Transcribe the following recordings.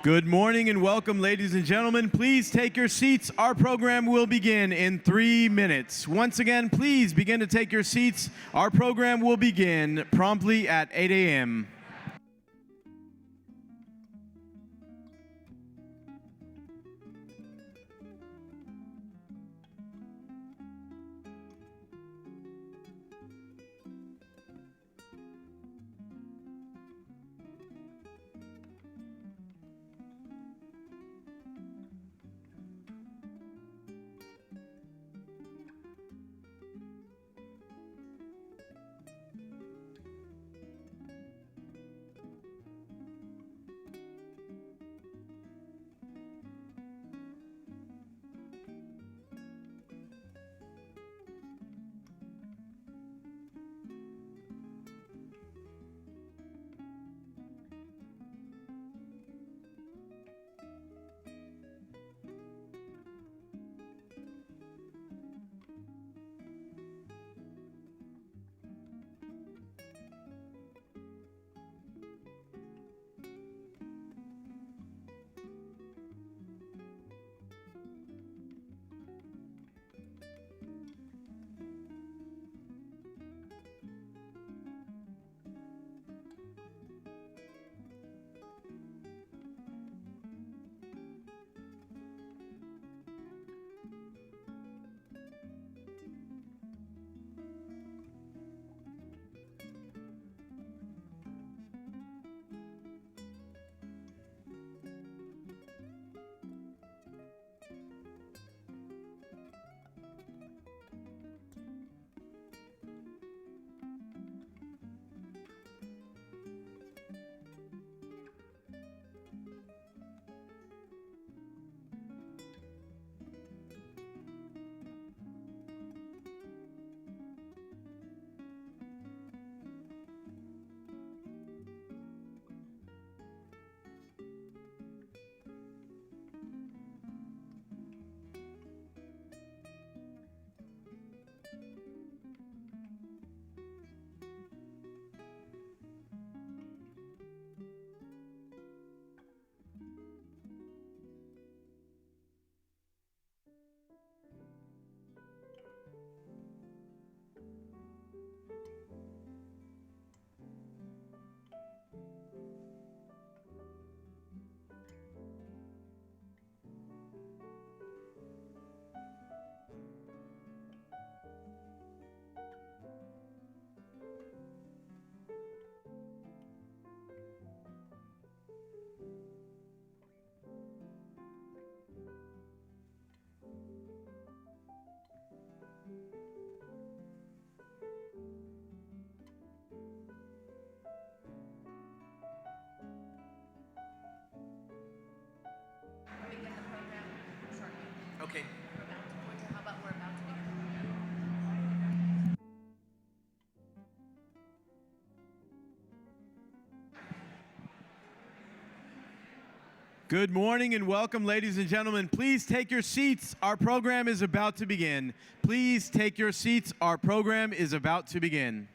Good morning and welcome, ladies and gentlemen. Please take your seats. Our program will begin in 3 minutes. Once again, please begin to take your seats. Our program will begin promptly at 8 a.m. Okay. How about we're about to begin? Good morning and welcome, ladies and gentlemen. Please take your seats. Our program is about to begin. Please take your seats. Our program is about to begin.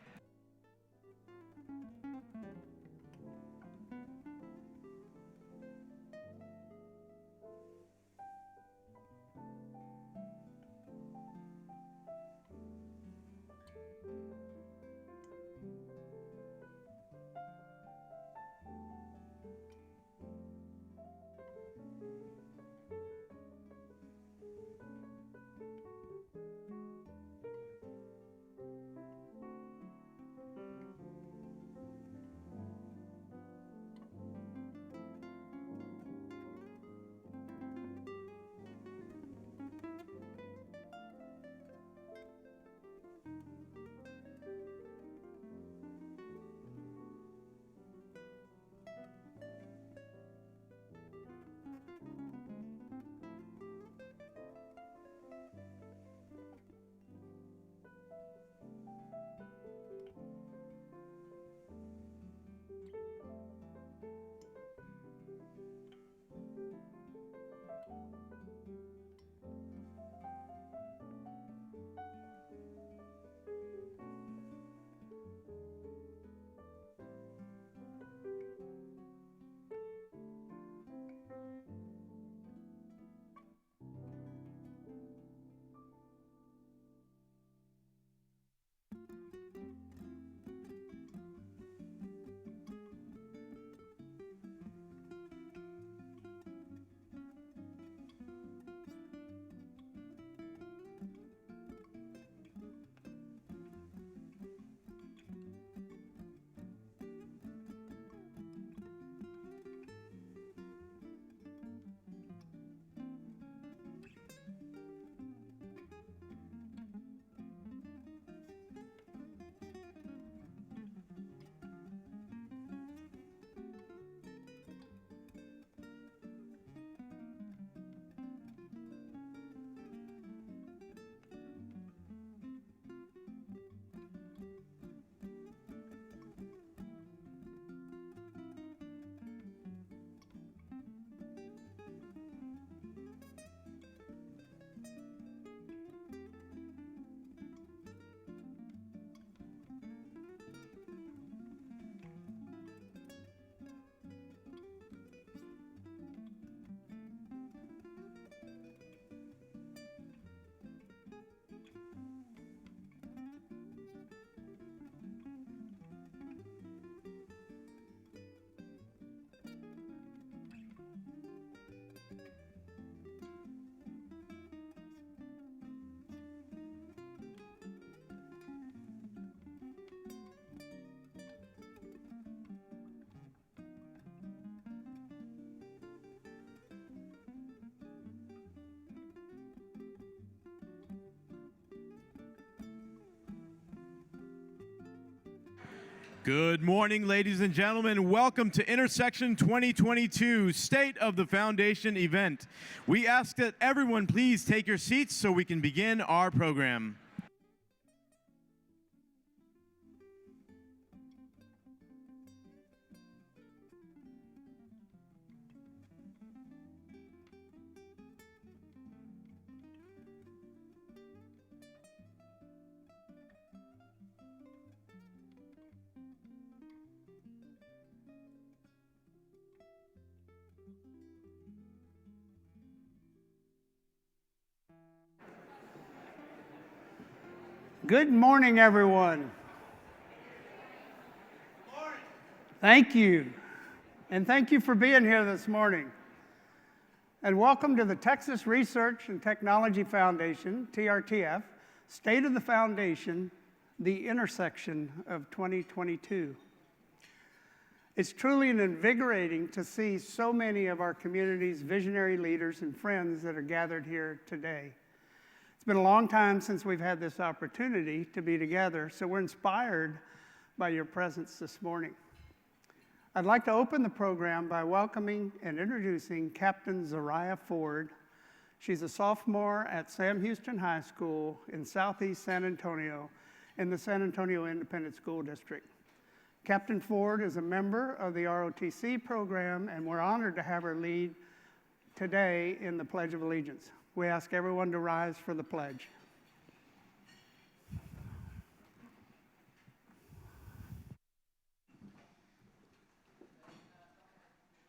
Good morning, ladies and gentlemen. Welcome to Intersection 2022 State of the Foundation event. We ask that everyone please take your seats so we can begin our program. Good morning, everyone. Thank you. And thank you for being here this morning. And welcome to the Texas Research and Technology Foundation, TRTF, State of the Foundation, the Intersection of 2022. It's truly invigorating to see so many of our community's visionary leaders and friends that are gathered here today. It's been a long time since we've had this opportunity to be together, so we're inspired by your presence this morning. I'd like to open the program by welcoming and introducing Captain Zariah Ford. She's a sophomore at Sam Houston High School in Southeast San Antonio in the San Antonio Independent School District. Captain Ford is a member of the ROTC program, and we're honored to have her lead today in the Pledge of Allegiance. We ask everyone to rise for the pledge.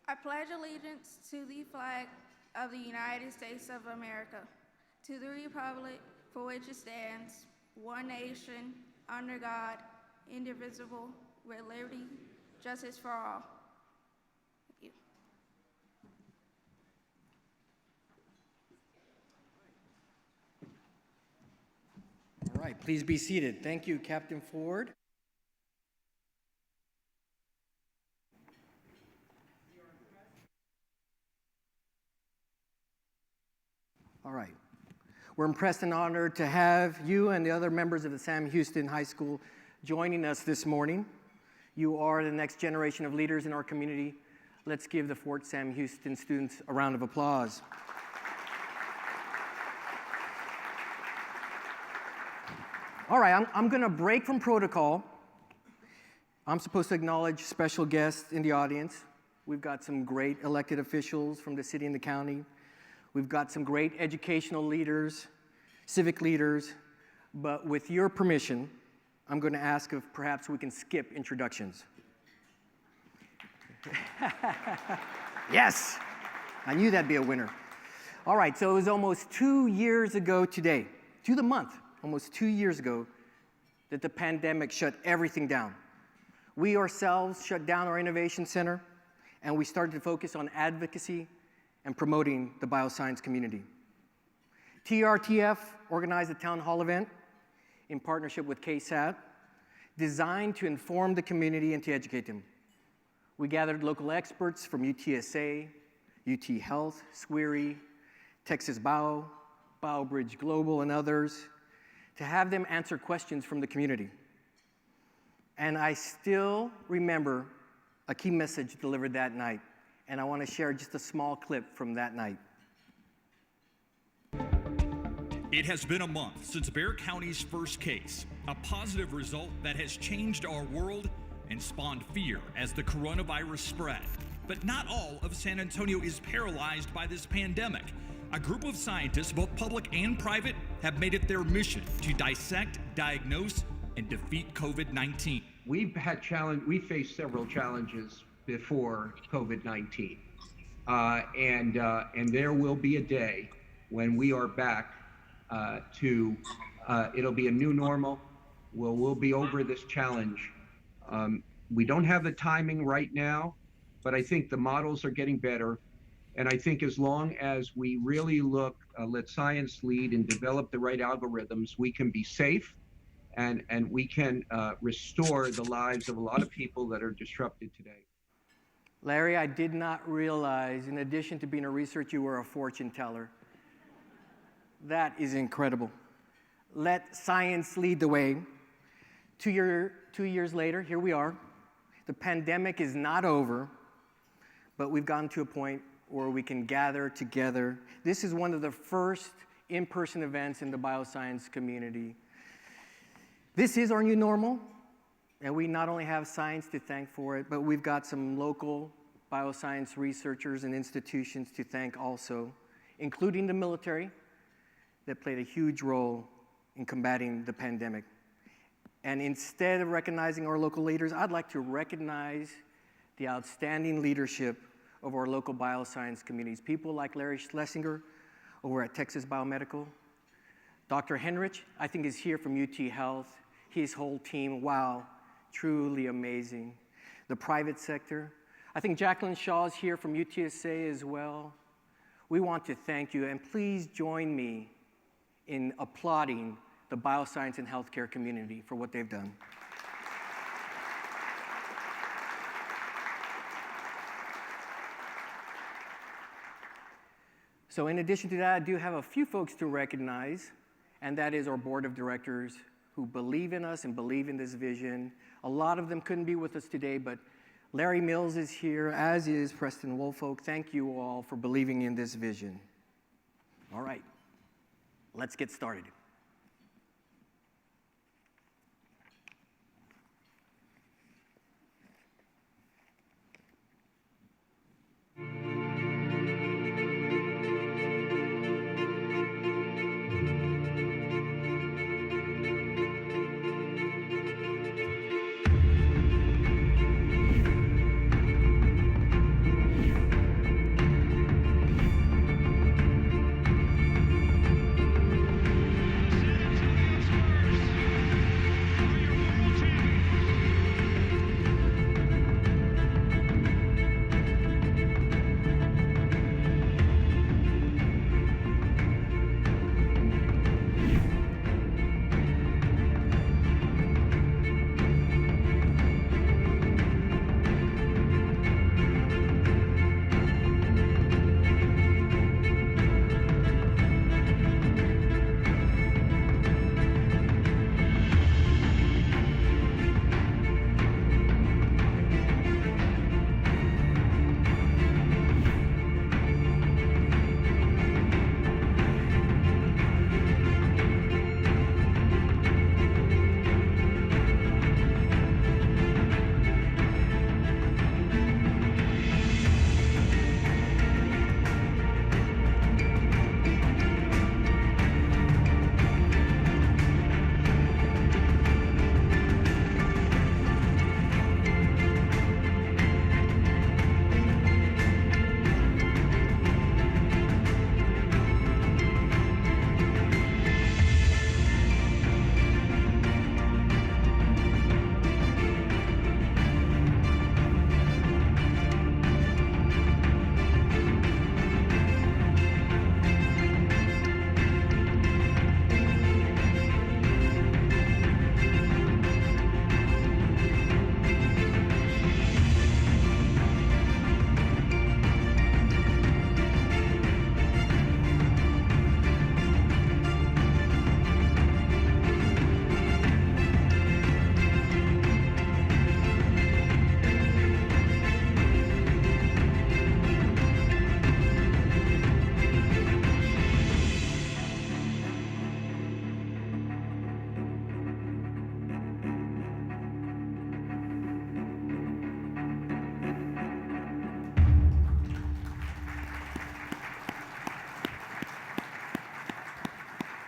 I pledge allegiance to the flag of the United States of America, to the republic for which it stands, one nation, under God, indivisible, with liberty, justice for all. Thank you. All right, please be seated. Thank you, Captain Ford. All right. We're impressed and honored to have you and the other members of the Sam Houston High School joining us this morning. You are the next generation of leaders in our community. Let's give the Fort Sam Houston students a round of applause. All right, I'm going to break from protocol. I'm supposed to acknowledge special guests in the audience. We've got some great elected officials from the city and the county. We've got some great educational leaders, civic leaders. But with your permission, I'm going to ask if perhaps we can skip introductions. Yes, I knew that'd be a winner. All right, so it was almost 2 years ago today, to the month, almost 2 years ago, that the pandemic shut everything down. We ourselves shut down our innovation center, and we started to focus on advocacy and promoting the bioscience community. TRTF organized a town hall event in partnership with KSAT, designed to inform the community and to educate them. We gathered local experts from UTSA, UT Health, SWERI, Texas BioBridge Global, and others, to have them answer questions from the community. And I still remember a key message delivered that night, and I want to share just a small clip from that night. It has been a month since Bexar County's first case, a positive result that has changed our world and spawned fear as the coronavirus spread. But not all of San Antonio is paralyzed by this pandemic. A group of scientists, both public and private, have made it their mission to dissect, diagnose, and defeat COVID-19. We faced several challenges before COVID-19. And there will be a day when we are back it'll be a new normal. We'll be over this challenge. We don't have the timing right now, but I think the models are getting better. And I think as long as we really let science lead and develop the right algorithms, we can be safe and we can restore the lives of a lot of people that are disrupted today. Larry, I did not realize, in addition to being a researcher, you were a fortune teller. That is incredible. Let science lead the way. 2 years later, here we are, The pandemic is not over, but we've gotten to a point where we can gather together. This is one of the first in-person events in the bioscience community. This is our new normal, and we not only have science to thank for it, but we've got some local bioscience researchers and institutions to thank also, including the military that played a huge role in combating the pandemic. And instead of recognizing our local leaders, I'd like to recognize the outstanding leadership of our local bioscience communities. People like Larry Schlesinger over at Texas Biomedical. Dr. Henrich, I think, is here from UT Health. His whole team, wow, truly amazing. The private sector. I think Jacqueline Shaw is here from UTSA as well. We want to thank you, and please join me in applauding the bioscience and healthcare community for what they've done. So in addition to that, I do have a few folks to recognize, and that is our board of directors who believe in us and believe in this vision. A lot of them couldn't be with us today, but Larry Mills is here, as is Preston Woolfolk. Thank you all for believing in this vision. All right, let's get started.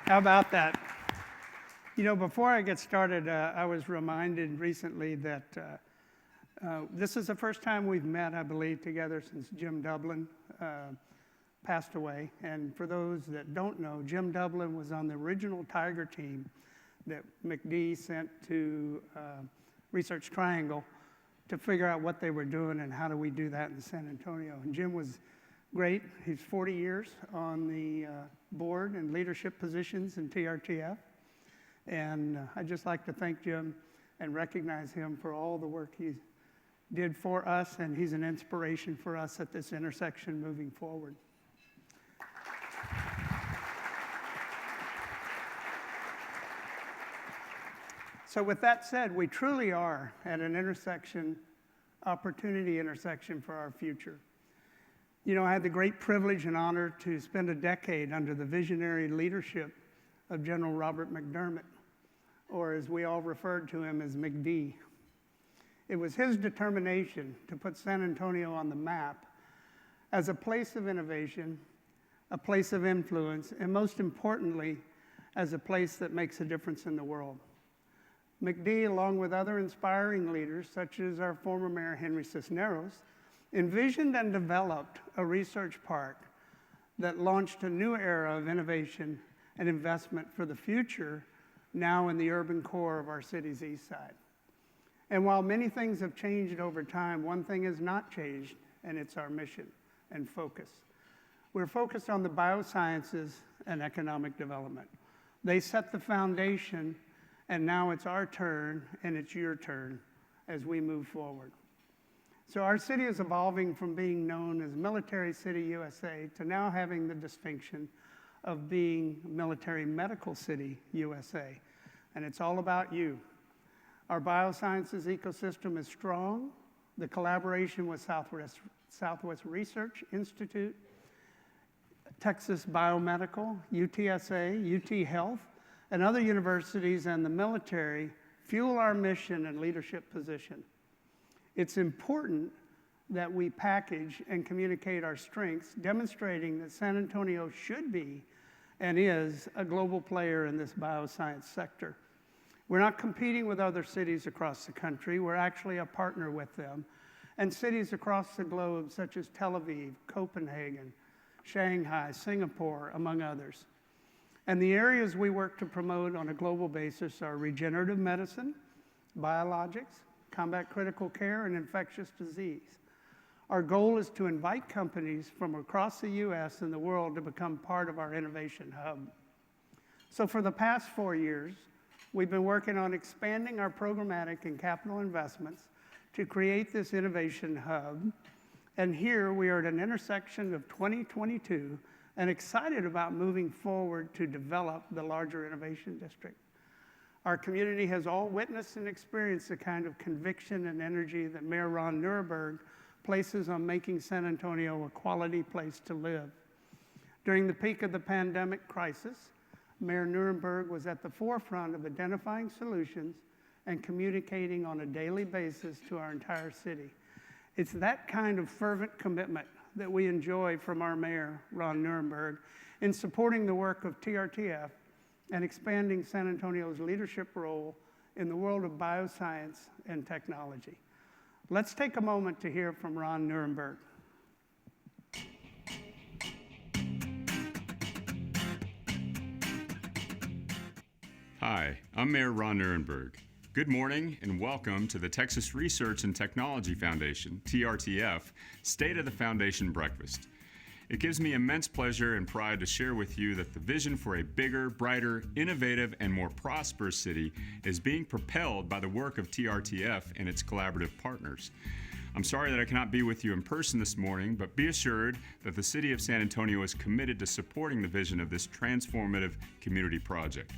How about that? You know, before I get started, I was reminded recently that this is the first time we've met, I believe, together since Jim Dublin passed away. And for those that don't know, Jim Dublin was on the original Tiger team that McD sent to Research Triangle to figure out what they were doing and how do we do that in San Antonio. And Jim was great. He's 40 years on the board and leadership positions in TRTF. And I'd just like to thank Jim and recognize him for all the work he did for us, and he's an inspiration for us at this intersection moving forward. So with that said, we truly are at an intersection opportunity intersection for our future. You know, I had the great privilege and honor to spend a decade under the visionary leadership of General Robert McDermott, or as we all referred to him as McD. It was his determination to put San Antonio on the map as a place of innovation, a place of influence, and most importantly, as a place that makes a difference in the world. McD, along with other inspiring leaders, such as our former Mayor Henry Cisneros, envisioned and developed a research park that launched a new era of innovation and investment for the future, now in the urban core of our city's east side. And while many things have changed over time, one thing has not changed, and it's our mission and focus. We're focused on the biosciences and economic development. They set the foundation, and now it's our turn, and it's your turn as we move forward. So our city is evolving from being known as Military City USA to now having the distinction of being Military Medical City USA. And it's all about you. Our biosciences ecosystem is strong. The collaboration with Southwest Research Institute, Texas Biomedical, UTSA, UT Health, and other universities and the military fuel our mission and leadership position. It's important that we package and communicate our strengths, demonstrating that San Antonio should be and is a global player in this bioscience sector. We're not competing with other cities across the country. We're actually a partner with them. And cities across the globe, such as Tel Aviv, Copenhagen, Shanghai, Singapore, among others. And the areas we work to promote on a global basis are regenerative medicine, biologics, combat critical care, and infectious disease. Our goal is to invite companies from across the US and the world to become part of our innovation hub. So for the past 4 years, we've been working on expanding our programmatic and capital investments to create this innovation hub. And here we are at an intersection of 2022 and excited about moving forward to develop the larger innovation district. Our community has all witnessed and experienced the kind of conviction and energy that Mayor Ron Neuerberg places on making San Antonio a quality place to live. During the peak of the pandemic crisis, Mayor Neuerberg was at the forefront of identifying solutions and communicating on a daily basis to our entire city. It's that kind of fervent commitment that we enjoy from our mayor, Ron Neuerberg, in supporting the work of TRTF and expanding San Antonio's leadership role in the world of bioscience and technology. Let's take a moment to hear from Ron Neuerberg. Hi, I'm Mayor Ron Neuerberg. Good morning and welcome to the Texas Research and Technology Foundation, TRTF, State of the Foundation Breakfast. It gives me immense pleasure and pride to share with you that the vision for a bigger, brighter, innovative, and more prosperous city is being propelled by the work of TRTF and its collaborative partners. I'm sorry that I cannot be with you in person this morning, but be assured that the City of San Antonio is committed to supporting the vision of this transformative community project.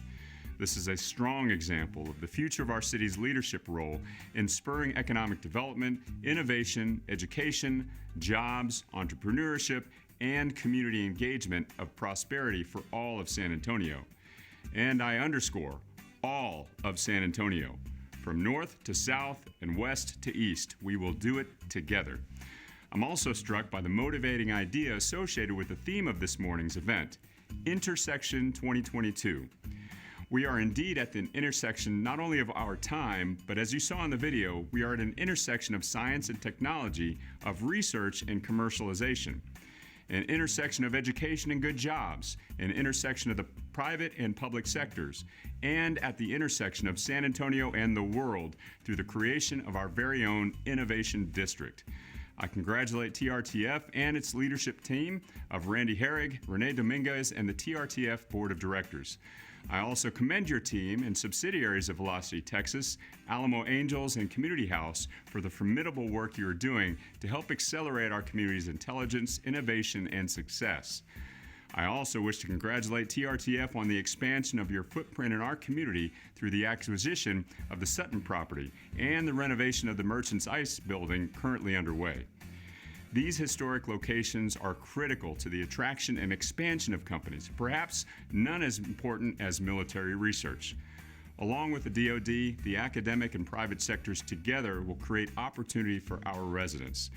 This is a strong example of the future of our city's leadership role in spurring economic development, innovation, education, jobs, entrepreneurship, and community engagement of prosperity for all of San Antonio. And I underscore, all of San Antonio. From north to south and west to east, we will do it together. I'm also struck by the motivating idea associated with the theme of this morning's event, Intersection 2022. We are indeed at the intersection not only of our time, but as you saw in the video, we are at an intersection of science and technology, of research and commercialization, an intersection of education and good jobs, an intersection of the private and public sectors, and at the intersection of San Antonio and the world through the creation of our very own Innovation District. I congratulate TRTF and its leadership team of Randy Herrig, Renee Dominguez, and the TRTF Board of Directors. I also commend your team and subsidiaries of Velocity Texas, Alamo Angels, and Community House for the formidable work you are doing to help accelerate our community's intelligence, innovation, and success. I also wish to congratulate TRTF on the expansion of your footprint in our community through the acquisition of the Sutton property and the renovation of the Merchants Ice building currently underway. These historic locations are critical to the attraction and expansion of companies, perhaps none as important as military research. Along with the DoD, the academic and private sectors together will create opportunity for our residents.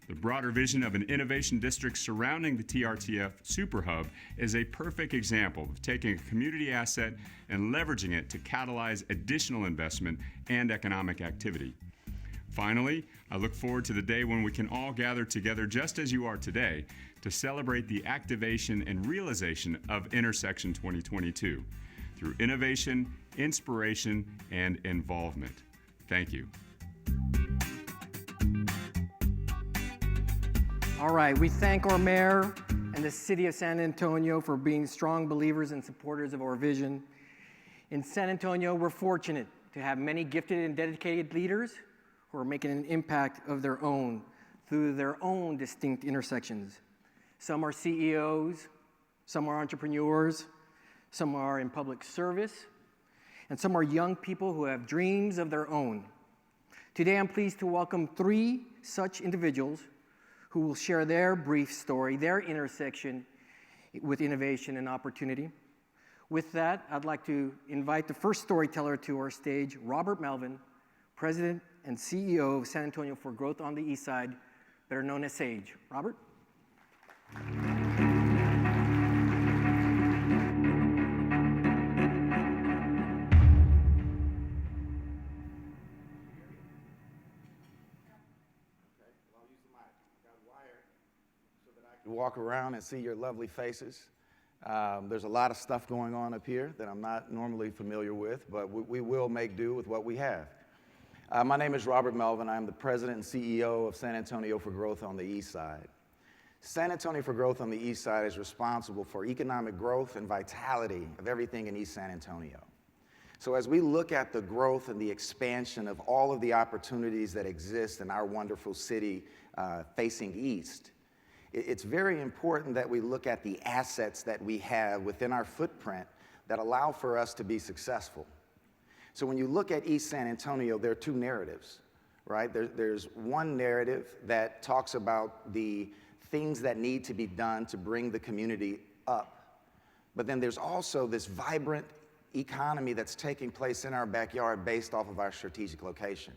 The broader vision of an innovation district surrounding the TRTF Super Hub is a perfect example of taking a community asset and leveraging it to catalyze additional investment and economic activity. Finally, I look forward to the day when we can all gather together just as you are today to celebrate the activation and realization of Intersection 2022 through innovation, inspiration, and involvement. Thank you. All right, we thank our mayor and the city of San Antonio for being strong believers and supporters of our vision. In San Antonio, we're fortunate to have many gifted and dedicated leaders who are making an impact of their own through their own distinct intersections. Some are CEOs, some are entrepreneurs, some are in public service, and some are young people who have dreams of their own. Today, I'm pleased to welcome 3 such individuals who will share their brief story, their intersection with innovation and opportunity. With that, I'd like to invite the first storyteller to our stage, Robert Melvin, President and CEO of San Antonio for Growth on the East Side, better known as SAGE. Robert? Walk around and see your lovely faces. There's a lot of stuff going on up here that I'm not normally familiar with, but we will make do with what we have. My name is Robert Melvin. I'm the president and CEO of San Antonio for Growth on the East Side. San Antonio for Growth on the East Side is responsible for economic growth and vitality of everything in East San Antonio. So as we look at the growth and the expansion of all of the opportunities that exist in our wonderful city facing east, it's very important that we look at the assets that we have within our footprint that allow for us to be successful. So when you look at East San Antonio, there are 2 narratives, right? There's one narrative that talks about the things that need to be done to bring the community up. But then there's also this vibrant economy that's taking place in our backyard based off of our strategic location,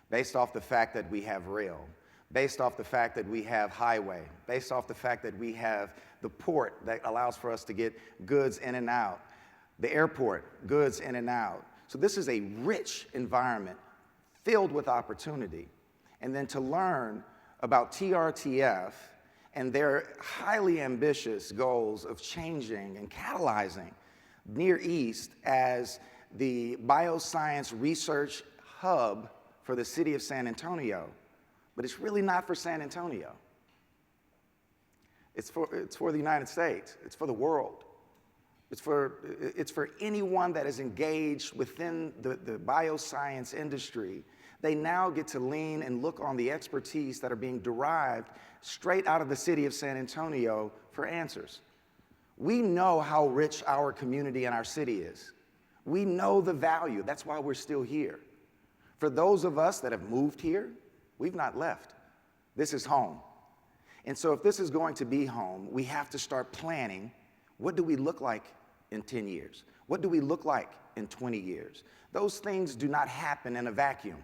based off the fact that we have rail, based off the fact that we have highway, based off the fact that we have the port that allows for us to get goods in and out, the airport, goods in and out. So this is a rich environment filled with opportunity. And then to learn about TRTF and their highly ambitious goals of changing and catalyzing Near East as the bioscience research hub for the city of San Antonio. But it's really not for San Antonio. It's for the United States. It's for the world. It's for anyone that is engaged within the bioscience industry. They now get to lean and look on the expertise that are being derived straight out of the city of San Antonio for answers. We know how rich our community and our city is. We know the value. That's why we're still here. For those of us that have moved here, we've not left. This is home. And so if this is going to be home, we have to start planning, what do we look like in 10 years? What do we look like in 20 years? Those things do not happen in a vacuum.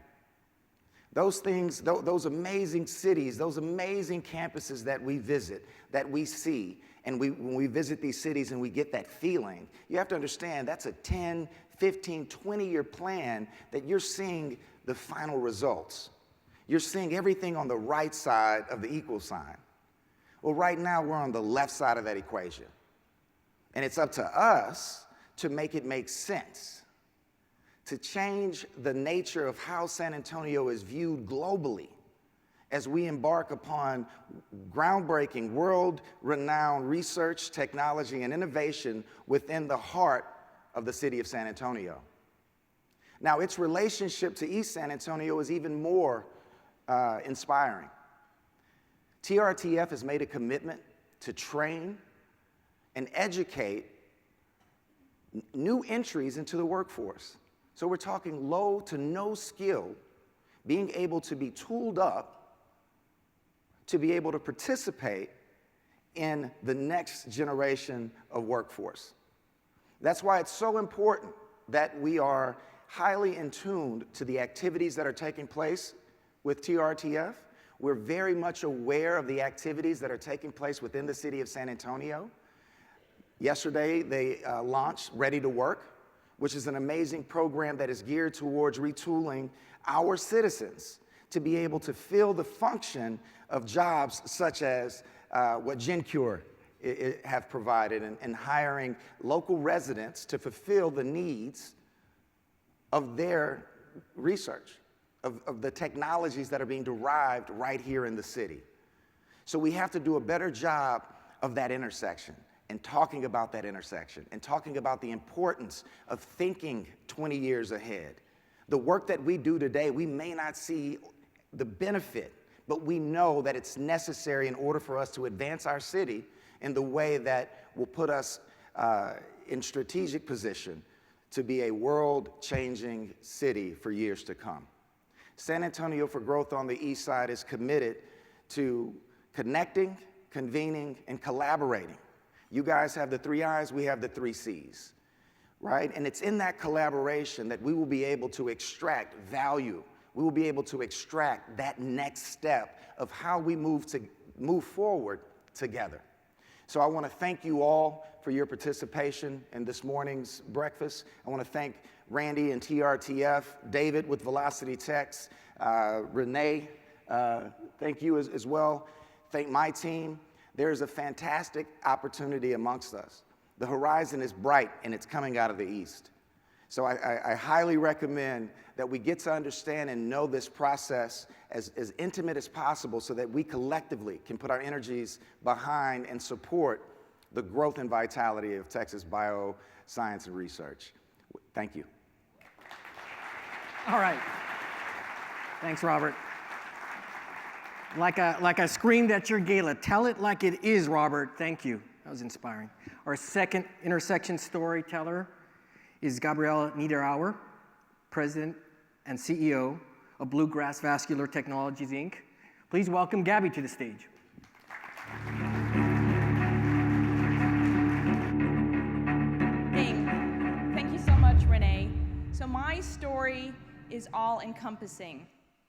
Those things, those amazing cities, those amazing campuses that we visit, that we see, and when we visit these cities and we get that feeling, you have to understand that's a 10, 15, 20-year plan that you're seeing the final results. You're seeing everything on the right side of the equal sign. Well, right now we're on the left side of that equation. And it's up to us to make it make sense, to change the nature of how San Antonio is viewed globally as we embark upon groundbreaking, world-renowned research, technology, and innovation within the heart of the city of San Antonio. Now, its relationship to East San Antonio is even more inspiring. TRTF has made a commitment to train, and educate new entries into the workforce. So we're talking low to no skill, being able to be tooled up to be able to participate in the next generation of workforce. That's why it's so important that we are highly in tune to the activities that are taking place with TRTF. We're very much aware of the activities that are taking place within the city of San Antonio. Yesterday, they launched Ready to Work, which is an amazing program that is geared towards retooling our citizens to be able to fill the function of jobs such as what GenCure have provided and hiring local residents to fulfill the needs of their research, of the technologies that are being derived right here in the city. So we have to do a better job of that intersection and talking about that intersection and talking about the importance of thinking 20 years ahead. The work that we do today, we may not see the benefit, but we know that it's necessary in order for us to advance our city in the way that will put us in strategic position to be a world-changing city for years to come. San Antonio for Growth on the East Side is committed to connecting, convening, and collaborating. You guys have the 3 I's, we have the 3 C's, right? And it's in that collaboration that we will be able to extract value. We will be able to extract that next step of how we move forward together. So I want to thank you all for your participation in this morning's breakfast. I want to thank Randy and TRTF, David with Velocity Techs, Renee, thank you as well. Thank my team. There's a fantastic opportunity amongst us. The horizon is bright and it's coming out of the east. So I highly recommend that we get to understand and know this process as intimate as possible so that we collectively can put our energies behind and support the growth and vitality of Texas bioscience and research. Thank you. All right. Thanks, Robert. Like I screamed at your gala, tell it like it is, Robert. Thank you. That was inspiring. Our second intersection storyteller is Gabrielle Niederauer, President and CEO of Bluegrass Vascular Technologies, Inc. Please welcome Gabby to the stage. Thank you so much, Renee. So my story is all-encompassing.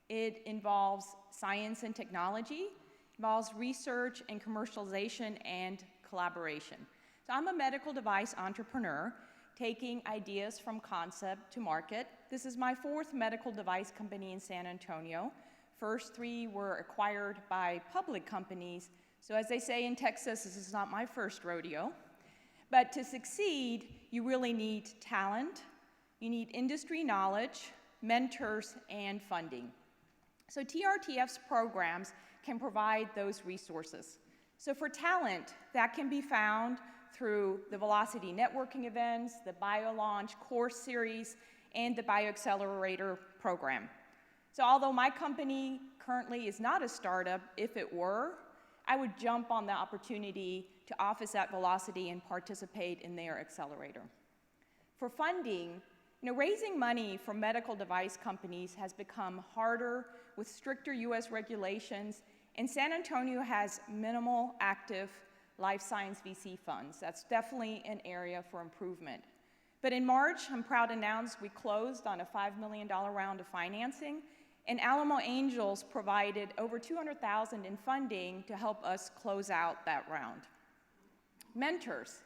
It involves science and technology, involves research and commercialization and collaboration. So I'm a medical device entrepreneur, taking ideas from concept to market. This is my 4th medical device company in San Antonio. First 3 were acquired by public companies. So as they say in Texas, this is not my first rodeo. But to succeed, you really need talent, you need industry knowledge, mentors, and funding. So TRTF's programs can provide those resources. So for talent, that can be found through the Velocity networking events, the BioLaunch course series, and the BioAccelerator program. So although my company currently is not a startup, if it were, I would jump on the opportunity to office at Velocity and participate in their accelerator. For funding, raising money for medical device companies has become harder with stricter US regulations, and San Antonio has minimal active life science VC funds. That's definitely an area for improvement. But in March, I'm proud to announce we closed on a $5 million round of financing, and Alamo Angels provided over $200,000 in funding to help us close out that round. Mentors.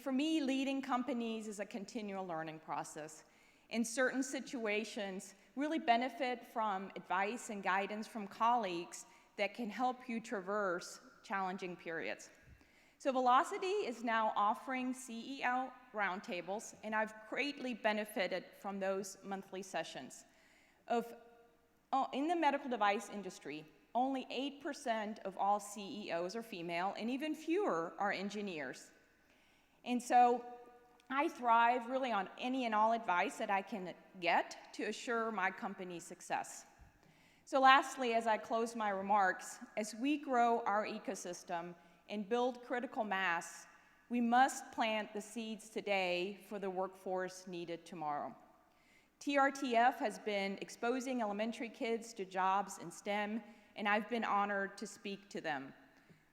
For me, leading companies is a continual learning process. In certain situations, really benefit from advice and guidance from colleagues that can help you traverse challenging periods. So Velocity is now offering CEO roundtables, and I've greatly benefited from those monthly sessions. In the medical device industry, only 8% of all CEOs are female, and even fewer are engineers. And so I thrive really on any and all advice that I can get to assure my company's success. So lastly, as I close my remarks, as we grow our ecosystem and build critical mass, We must plant the seeds today for the workforce needed tomorrow. TRTF has been exposing elementary kids to jobs in STEM, and I've been honored to speak to them.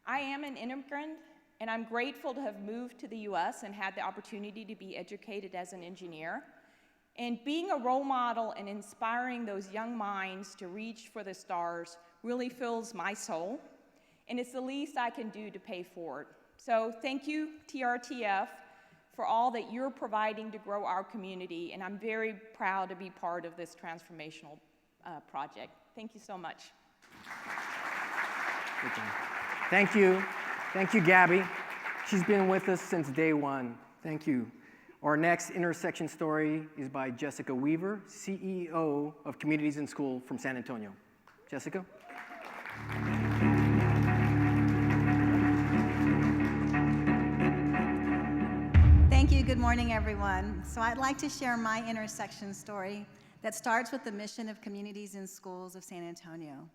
I am an immigrant, and I'm grateful to have moved to the US and had the opportunity to be educated as an engineer. And being a role model and inspiring those young minds to reach for the stars really fills my soul, and it's the least I can do to pay forward. So thank you, TRTF, for all that you're providing to grow our community, and I'm very proud to be part of this transformational project. Thank you so much. Good job. Thank you. Thank you, Gabby. She's been with us since day one. Thank you. Our next intersection story is by Jessica Weaver, CEO of Communities in School from San Antonio. Jessica? Thank you. Good morning, everyone. So I'd like to share my intersection story that starts with the mission of Communities in Schools of San Antonio: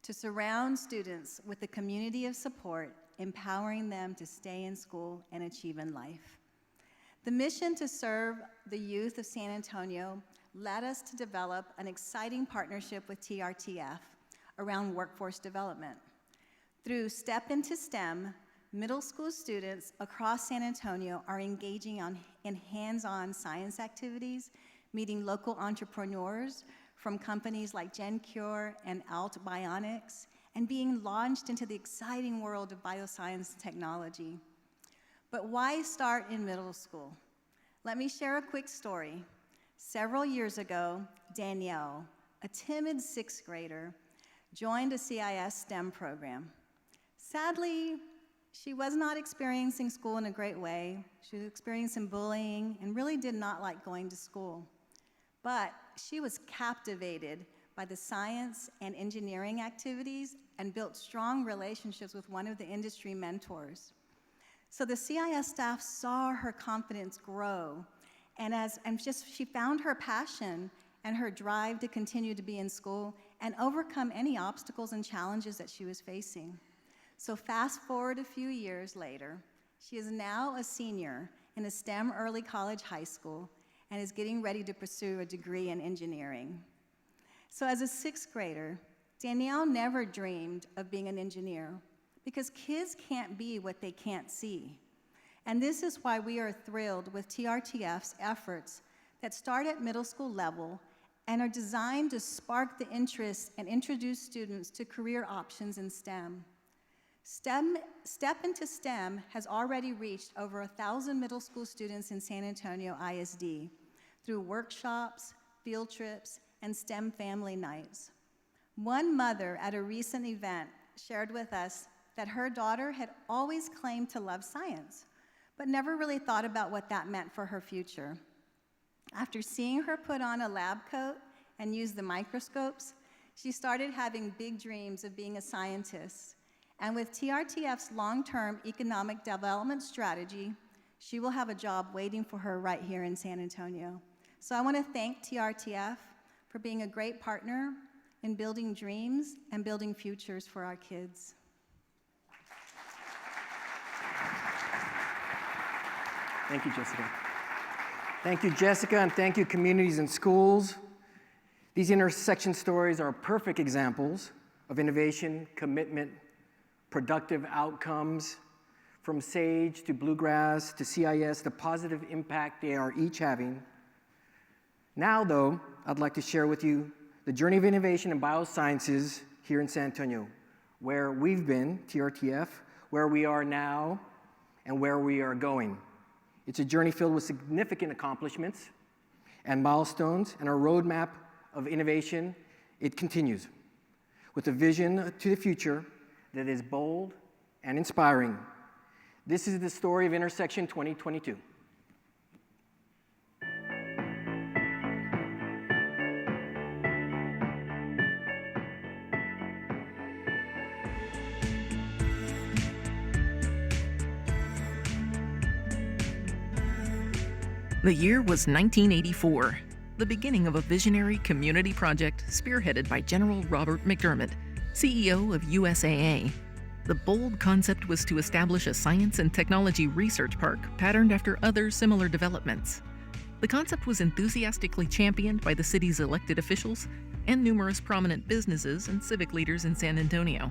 to surround students with a community of support, empowering them to stay in school and achieve in life. The mission to serve the youth of San Antonio led us to develop an exciting partnership with TRTF around workforce development. Through Step into STEM, middle school students across San Antonio are engaging in hands-on science activities, meeting local entrepreneurs from companies like GenCure and Alt Bionics, and being launched into the exciting world of bioscience technology. But why start in middle school? Let me share a quick story. Several years ago, Danielle, a timid sixth grader, joined a CIS STEM program. Sadly, she was not experiencing school in a great way. She was experiencing bullying and really did not like going to school. But she was captivated by the science and engineering activities and built strong relationships with one of the industry mentors. So the CIS staff saw her confidence grow, and she found her passion and her drive to continue to be in school and overcome any obstacles and challenges that she was facing. So fast forward a few years later, she is now a senior in a STEM early college high school and is getting ready to pursue a degree in engineering. So as a sixth grader, Danielle never dreamed of being an engineer because kids can't be what they can't see. And this is why we are thrilled with TRTF's efforts that start at middle school level and are designed to spark the interest and introduce students to career options in STEM. Step into STEM has already reached over 1,000 middle school students in San Antonio ISD through workshops, field trips, and STEM family nights. One mother at a recent event shared with us that her daughter had always claimed to love science, but never really thought about what that meant for her future. After seeing her put on a lab coat and use the microscopes, she started having big dreams of being a scientist. And with TRTF's long-term economic development strategy, she will have a job waiting for her right here in San Antonio. So I want to thank TRTF for being a great partner in building dreams and building futures for our kids. Thank you, Jessica. Thank you, Jessica, and thank you, Communities in Schools. These intersection stories are perfect examples of innovation, commitment, productive outcomes, from SAGE to Bluegrass to CIS, the positive impact they are each having. Now, though, I'd like to share with you the journey of innovation in biosciences here in San Antonio, where we've been, TRTF, where we are now, and where we are going. It's a journey filled with significant accomplishments and milestones, and our roadmap of innovation, it continues with a vision to the future that is bold and inspiring. This is the story of Intersection 2022. The year was 1984, the beginning of a visionary community project spearheaded by General Robert McDermott, CEO of USAA. The bold concept was to establish a science and technology research park patterned after other similar developments. The concept was enthusiastically championed by the city's elected officials and numerous prominent businesses and civic leaders in San Antonio.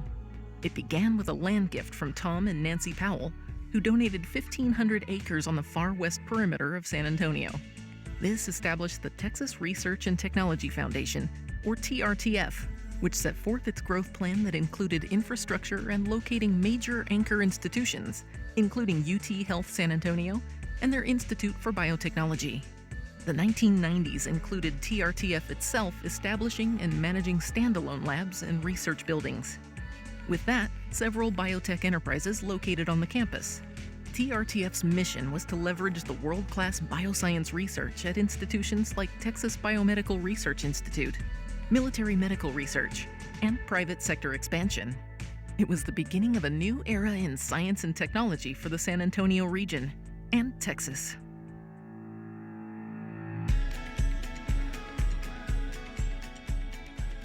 It began with a land gift from Tom and Nancy Powell, who donated 1,500 acres on the far west perimeter of San Antonio. This established the Texas Research and Technology Foundation, or TRTF, which set forth its growth plan that included infrastructure and locating major anchor institutions, including UT Health San Antonio and their Institute for Biotechnology. The 1990s included TRTF itself establishing and managing standalone labs and research buildings. With that, several biotech enterprises located on the campus. TRTF's mission was to leverage the world-class bioscience research at institutions like Texas Biomedical Research Institute, military medical research, and private sector expansion. It was the beginning of a new era in science and technology for the San Antonio region and Texas.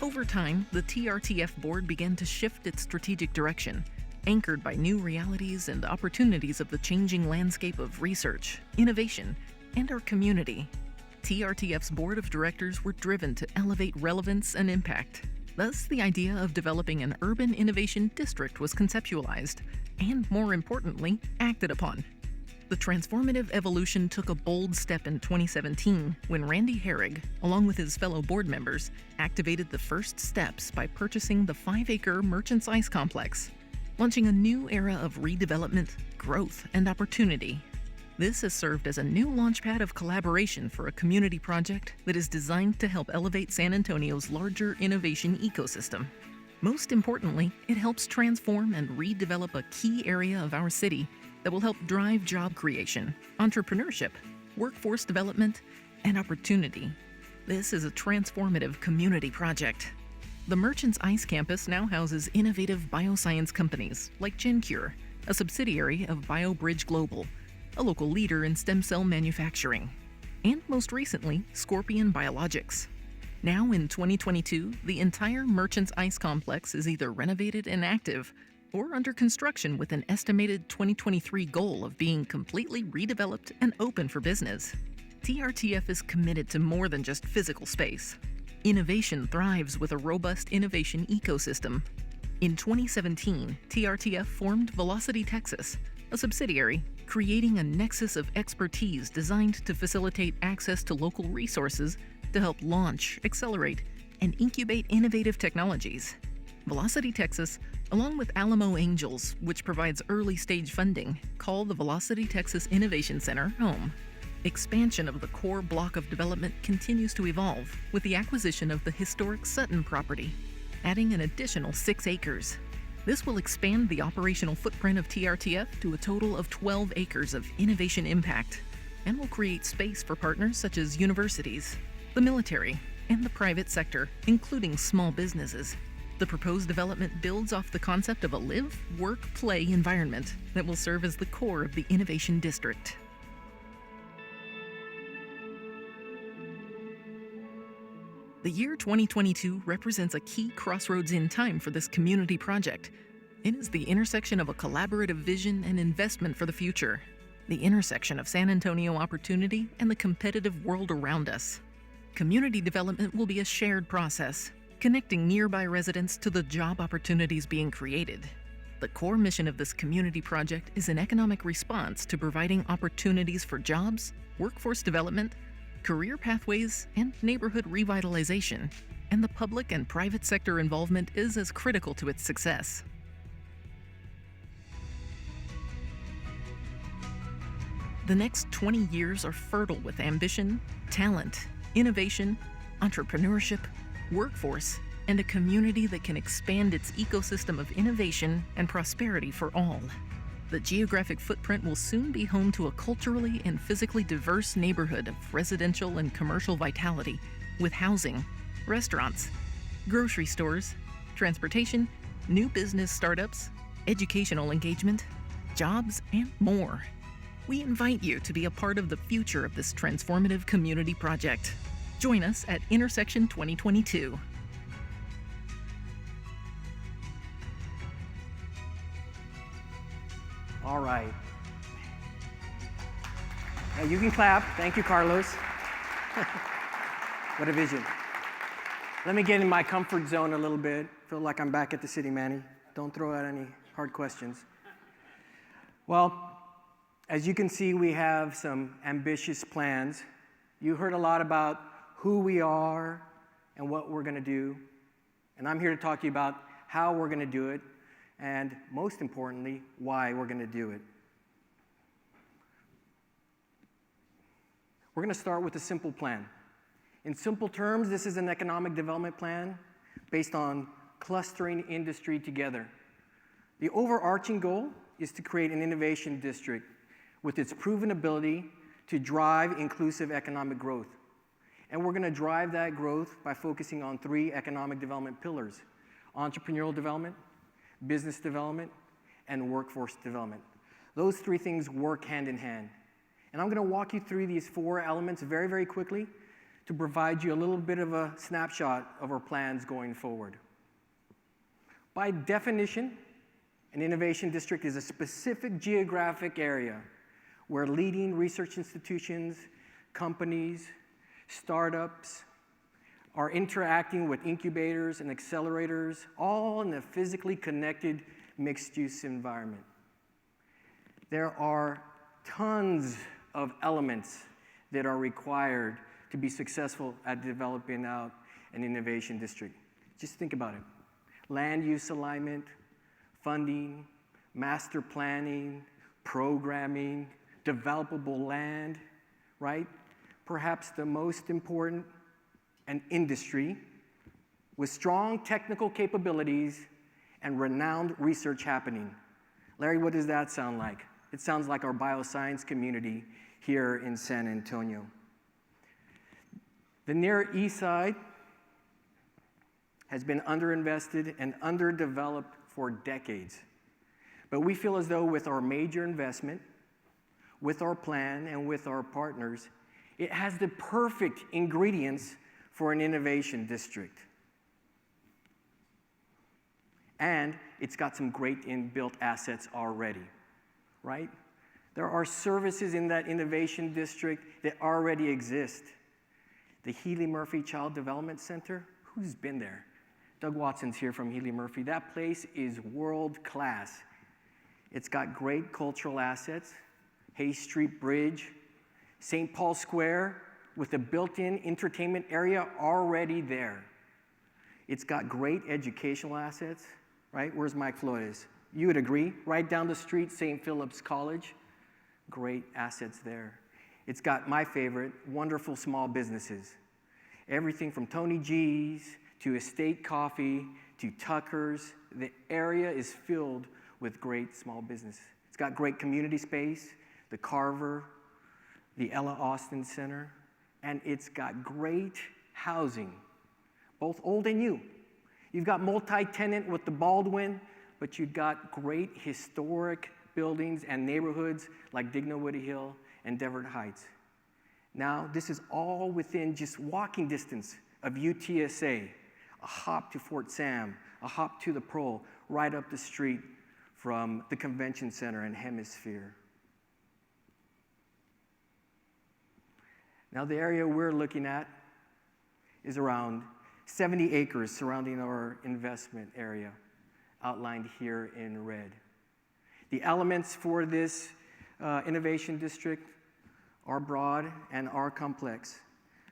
Over time, the TRTF board began to shift its strategic direction, anchored by new realities and opportunities of the changing landscape of research, innovation, and our community. TRTF's board of directors were driven to elevate relevance and impact. Thus, the idea of developing an urban innovation district was conceptualized, and more importantly, acted upon. The transformative evolution took a bold step in 2017 when Randy Herrig, along with his fellow board members, activated the first steps by purchasing the 5-acre Merchants Ice Complex, launching a new era of redevelopment, growth, and opportunity. This has served as a new launchpad of collaboration for a community project that is designed to help elevate San Antonio's larger innovation ecosystem. Most importantly, it helps transform and redevelop a key area of our city that will help drive job creation, entrepreneurship, workforce development, and opportunity. This is a transformative community project. The Merchants Ice Campus now houses innovative bioscience companies like GenCure, a subsidiary of BioBridge Global, a local leader in stem cell manufacturing, and most recently, Scorpion Biologics. Now in 2022, the entire Merchants Ice Complex is either renovated and active or under construction with an estimated 2023 goal of being completely redeveloped and open for business. TRTF is committed to more than just physical space. Innovation thrives with a robust innovation ecosystem. In 2017, TRTF formed Velocity Texas, a subsidiary, creating a nexus of expertise designed to facilitate access to local resources to help launch, accelerate, and incubate innovative technologies. Velocity Texas, along with Alamo Angels, which provides early-stage funding, call the Velocity Texas Innovation Center home. Expansion of the core block of development continues to evolve with the acquisition of the historic Sutton property, adding an additional 6 acres. This will expand the operational footprint of TRTF to a total of 12 acres of innovation impact and will create space for partners such as universities, the military, and the private sector, including small businesses. The proposed development builds off the concept of a live, work, play environment that will serve as the core of the innovation district. The year 2022 represents a key crossroads in time for this community project. It is the intersection of a collaborative vision and investment for the future, the intersection of San Antonio opportunity and the competitive world around us. Community development will be a shared process, connecting nearby residents to the job opportunities being created. The core mission of this community project is an economic response to providing opportunities for jobs, workforce development, career pathways, and neighborhood revitalization, and the public and private sector involvement is as critical to its success. The next 20 years are fertile with ambition, talent, innovation, entrepreneurship, workforce, and a community that can expand its ecosystem of innovation and prosperity for all. The geographic footprint will soon be home to a culturally and physically diverse neighborhood of residential and commercial vitality, with housing, restaurants, grocery stores, transportation, new business startups, educational engagement, jobs, and more. We invite you to be a part of the future of this transformative community project. Join us at Intersection 2022. You can clap. Thank you, Carlos. What a vision. Let me get in my comfort zone a little bit. Feel like I'm back at the city, Manny. Don't throw out any hard questions. Well, as you can see, we have some ambitious plans. You heard a lot about who we are and what we're going to do. And I'm here to talk to you about how we're going to do it, and most importantly, why we're going to do it. We're going to start with a simple plan. In simple terms, this is an economic development plan based on clustering industry together. The overarching goal is to create an innovation district with its proven ability to drive inclusive economic growth. And we're going to drive that growth by focusing on 3 economic development pillars: entrepreneurial development, business development, and workforce development. Those 3 things work hand in hand. And I'm going to walk you through these 4 elements very, very quickly to provide you a little bit of a snapshot of our plans going forward. By definition, an innovation district is a specific geographic area where leading research institutions, companies, startups are interacting with incubators and accelerators, all in a physically connected mixed-use environment. There are tons of elements that are required to be successful at developing out an innovation district. Just think about it. Land use alignment, funding, master planning, programming, developable land, right? Perhaps the most important, an industry with strong technical capabilities and renowned research happening. Larry, what does that sound like? It sounds like our bioscience community here in San Antonio. The Near East Side has been underinvested and underdeveloped for decades. But we feel as though with our major investment, with our plan, and with our partners, it has the perfect ingredients for an innovation district. And it's got some great inbuilt assets already, right? There are services in that innovation district that already exist. The Healy Murphy Child Development Center, who's been there? Doug Watson's here from Healy Murphy. That place is world class. It's got great cultural assets, Hay Street Bridge, St. Paul Square with a built-in entertainment area already there. It's got great educational assets, right? Where's Mike Flores? You would agree, right down the street, St. Philip's College. Great assets there. It's got my favorite, wonderful small businesses. Everything from Tony G's to Estate Coffee to Tucker's. The area is filled with great small business. It's got great community space, the Carver, the Ella Austin Center, and it's got great housing, both old and new. You've got multi-tenant with the Baldwin, but you've got great historic buildings and neighborhoods like Dignowity Hill and Devard Heights. Now, this is all within just walking distance of UTSA, a hop to Fort Sam, a hop to the Pearl, right up the street from the Convention Center and Hemisphere. Now, the area we're looking at is around 70 acres surrounding our investment area, outlined here in red. The elements for this innovation district are broad and are complex,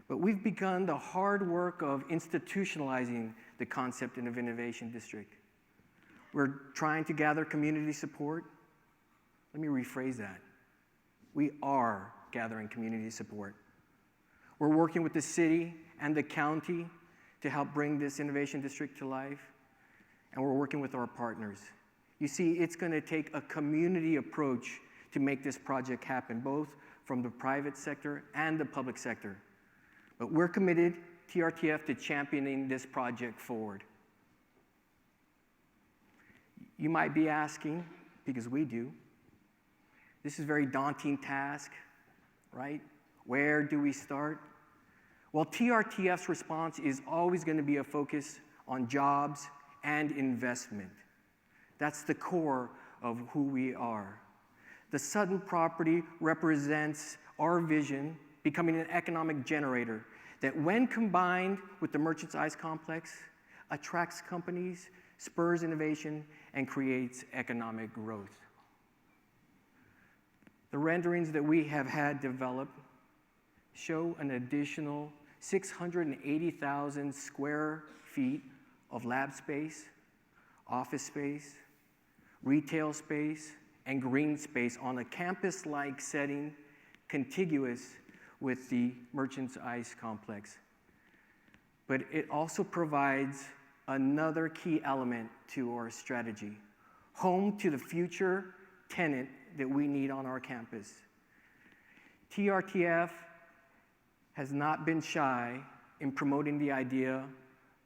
but we've begun the hard work of institutionalizing the concept of innovation district. We're trying to gather community support. Let me rephrase that. We are gathering community support. We're working with the city and the county to help bring this innovation district to life, and we're working with our partners. You see, it's going to take a community approach to make this project happen, both from the private sector and the public sector. But we're committed, TRTF, to championing this project forward. You might be asking, because we do, this is a very daunting task, right? Where do we start? Well, TRTF's response is always going to be a focus on jobs and investment. That's the core of who we are. The Sutton property represents our vision becoming an economic generator that, when combined with the Merchants Ice Complex, attracts companies, spurs innovation, and creates economic growth. The renderings that we have had developed show an additional 680,000 square feet of lab space, office space, retail space, and green space on a campus-like setting contiguous with the Merchants Ice Complex. But it also provides another key element to our strategy, home to the future tenant that we need on our campus. TRTF has not been shy in promoting the idea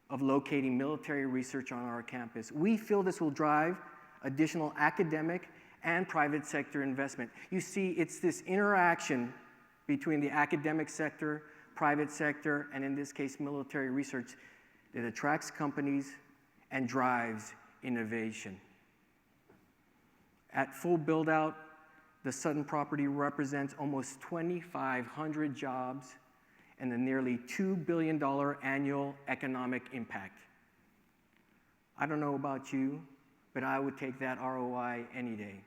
of locating military research on our campus. We feel this will drive additional academic and private sector investment. You see, it's this interaction between the academic sector, private sector, and in this case, military research, that attracts companies and drives innovation. At full build-out, the Sutton property represents almost 2,500 jobs and a nearly $2 billion annual economic impact. I don't know about you, but I would take that ROI any day.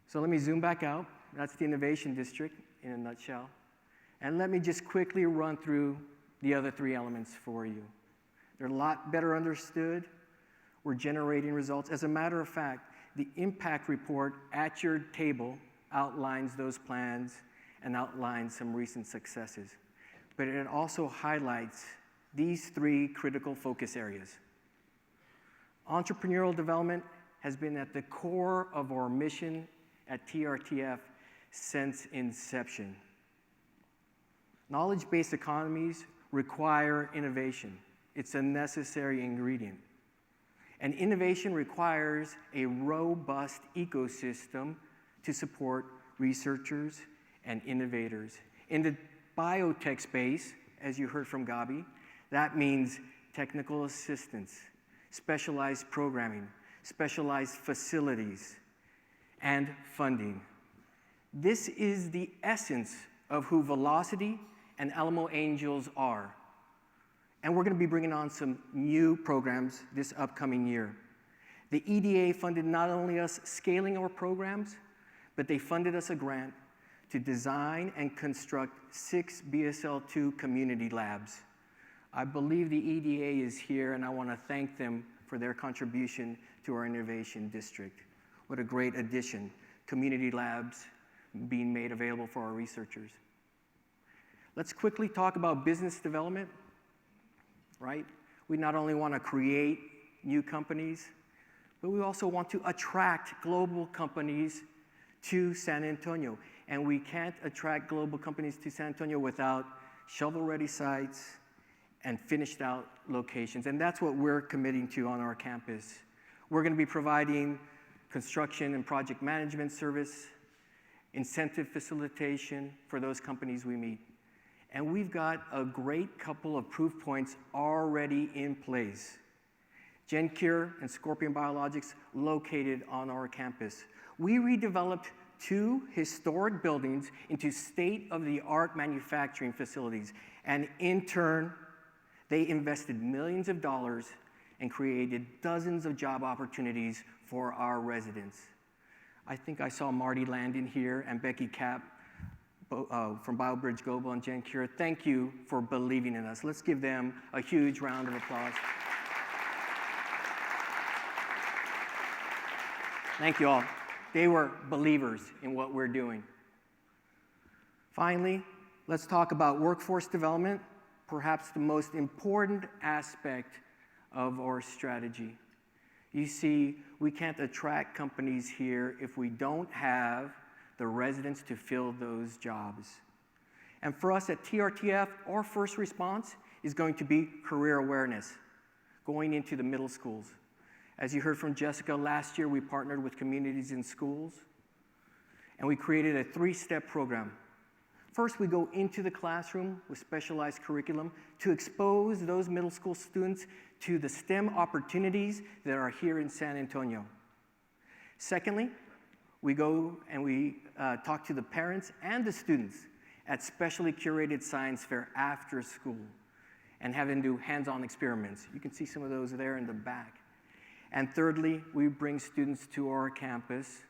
So let me zoom back out. That's the Innovation District in a nutshell. And let me just quickly run through the other three elements for you. They're a lot better understood. We're generating results. As a matter of fact, the impact report at your table outlines those plans and outlines some recent successes. But it also highlights these three critical focus areas. Entrepreneurial development has been at the core of our mission at TRTF since inception. Knowledge-based economies require innovation. It's a necessary ingredient. And innovation requires a robust ecosystem to support researchers and innovators. In the biotech space, as you heard from Gabi, that means technical assistance, specialized programming, specialized facilities, and funding. This is the essence of who Velocity and Alamo Angels are. And we're going to be bringing on some new programs this upcoming year. The EDA funded not only us scaling our programs, but they funded us a grant to design and construct 6 BSL-2 community labs. I believe the EDA is here, and I want to thank them for their contribution to our innovation district. What a great addition, community labs being made available for our researchers. Let's quickly talk about business development, right? We not only want to create new companies, but we also want to attract global companies to San Antonio. And we can't attract global companies to San Antonio without shovel-ready sites and finished out locations. And that's what we're committing to on our campus. We're going to be providing construction and project management service, incentive facilitation for those companies we meet. And we've got a great couple of proof points already in place. GenCure and Scorpion Biologics located on our campus. We redeveloped 2 historic buildings into state-of-the-art manufacturing facilities. And in turn, they invested millions of dollars and created dozens of job opportunities for our residents. I think I saw Marty Landon here and Becky Kapp from BioBridge Global and GenCure. Thank you for believing in us. Let's give them a huge round of applause. Thank you all. They were believers in what we're doing. Finally, let's talk about workforce development, perhaps the most important aspect of our strategy. You see, we can't attract companies here if we don't have the residents to fill those jobs. And for us at TRTF, our first response is going to be career awareness, going into the middle schools. As you heard from Jessica, last year we partnered with communities in schools, and we created a 3-step program. First, we go into the classroom with specialized curriculum to expose those middle school students to the STEM opportunities that are here in San Antonio. Secondly, We go and we talk to the parents and the students at specially curated science fair after school and have them do hands-on experiments. You can see some of those there in the back. And thirdly, we bring students to our campus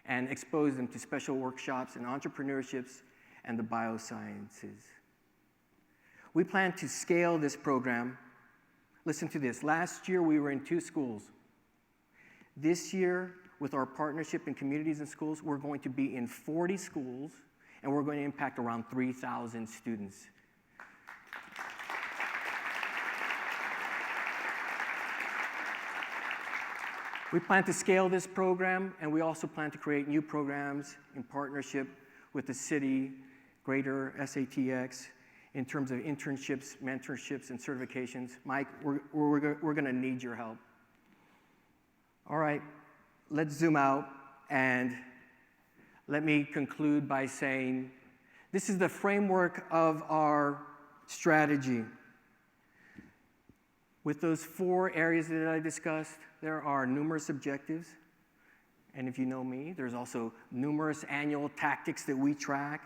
and expose them to special workshops in entrepreneurships and the biosciences. We plan to scale this program. Listen to this. Last year, we were in 2 schools. This year, with our partnership in communities and schools, we're going to be in 40 schools, and we're going to impact around 3,000 students. We plan to scale this program, and we also plan to create new programs in partnership with the city, greater SATX, in terms of internships, mentorships, and certifications. Mike, we're going to need your help. All right, let's zoom out, and let me conclude by saying this is the framework of our strategy. With those 4 areas that I discussed, there are numerous objectives. And if you know me, there's also numerous annual tactics that we track.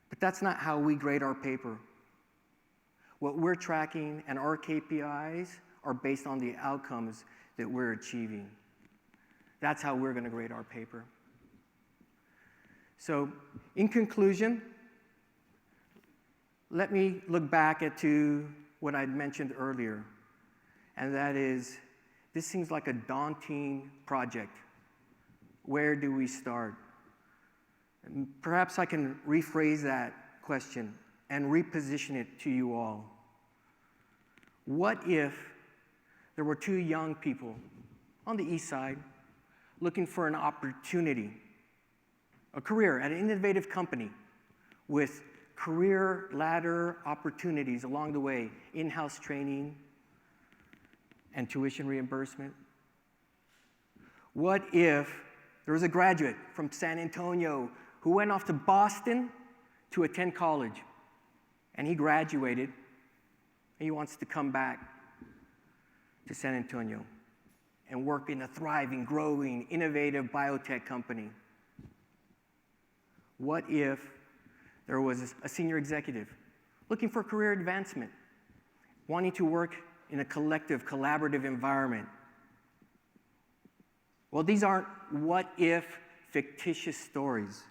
But that's not how we grade our paper. What we're tracking and our KPIs are based on the outcomes that we're achieving. That's how we're going to grade our paper. So, in conclusion, let me look back to what I'd mentioned earlier, and that is, this seems like a daunting project. Where do we start? And perhaps I can rephrase that question and reposition it to you all. What if there were 2 young people on the east side looking for an opportunity, a career at an innovative company with career ladder opportunities along the way, in-house training and tuition reimbursement? What if there was a graduate from San Antonio who went off to Boston to attend college, and he graduated, and he wants to come back to San Antonio and work in a thriving, growing, innovative biotech company? What if there was a senior executive looking for career advancement, wanting to work in a collective, collaborative environment? Well, these aren't what-if fictitious stories.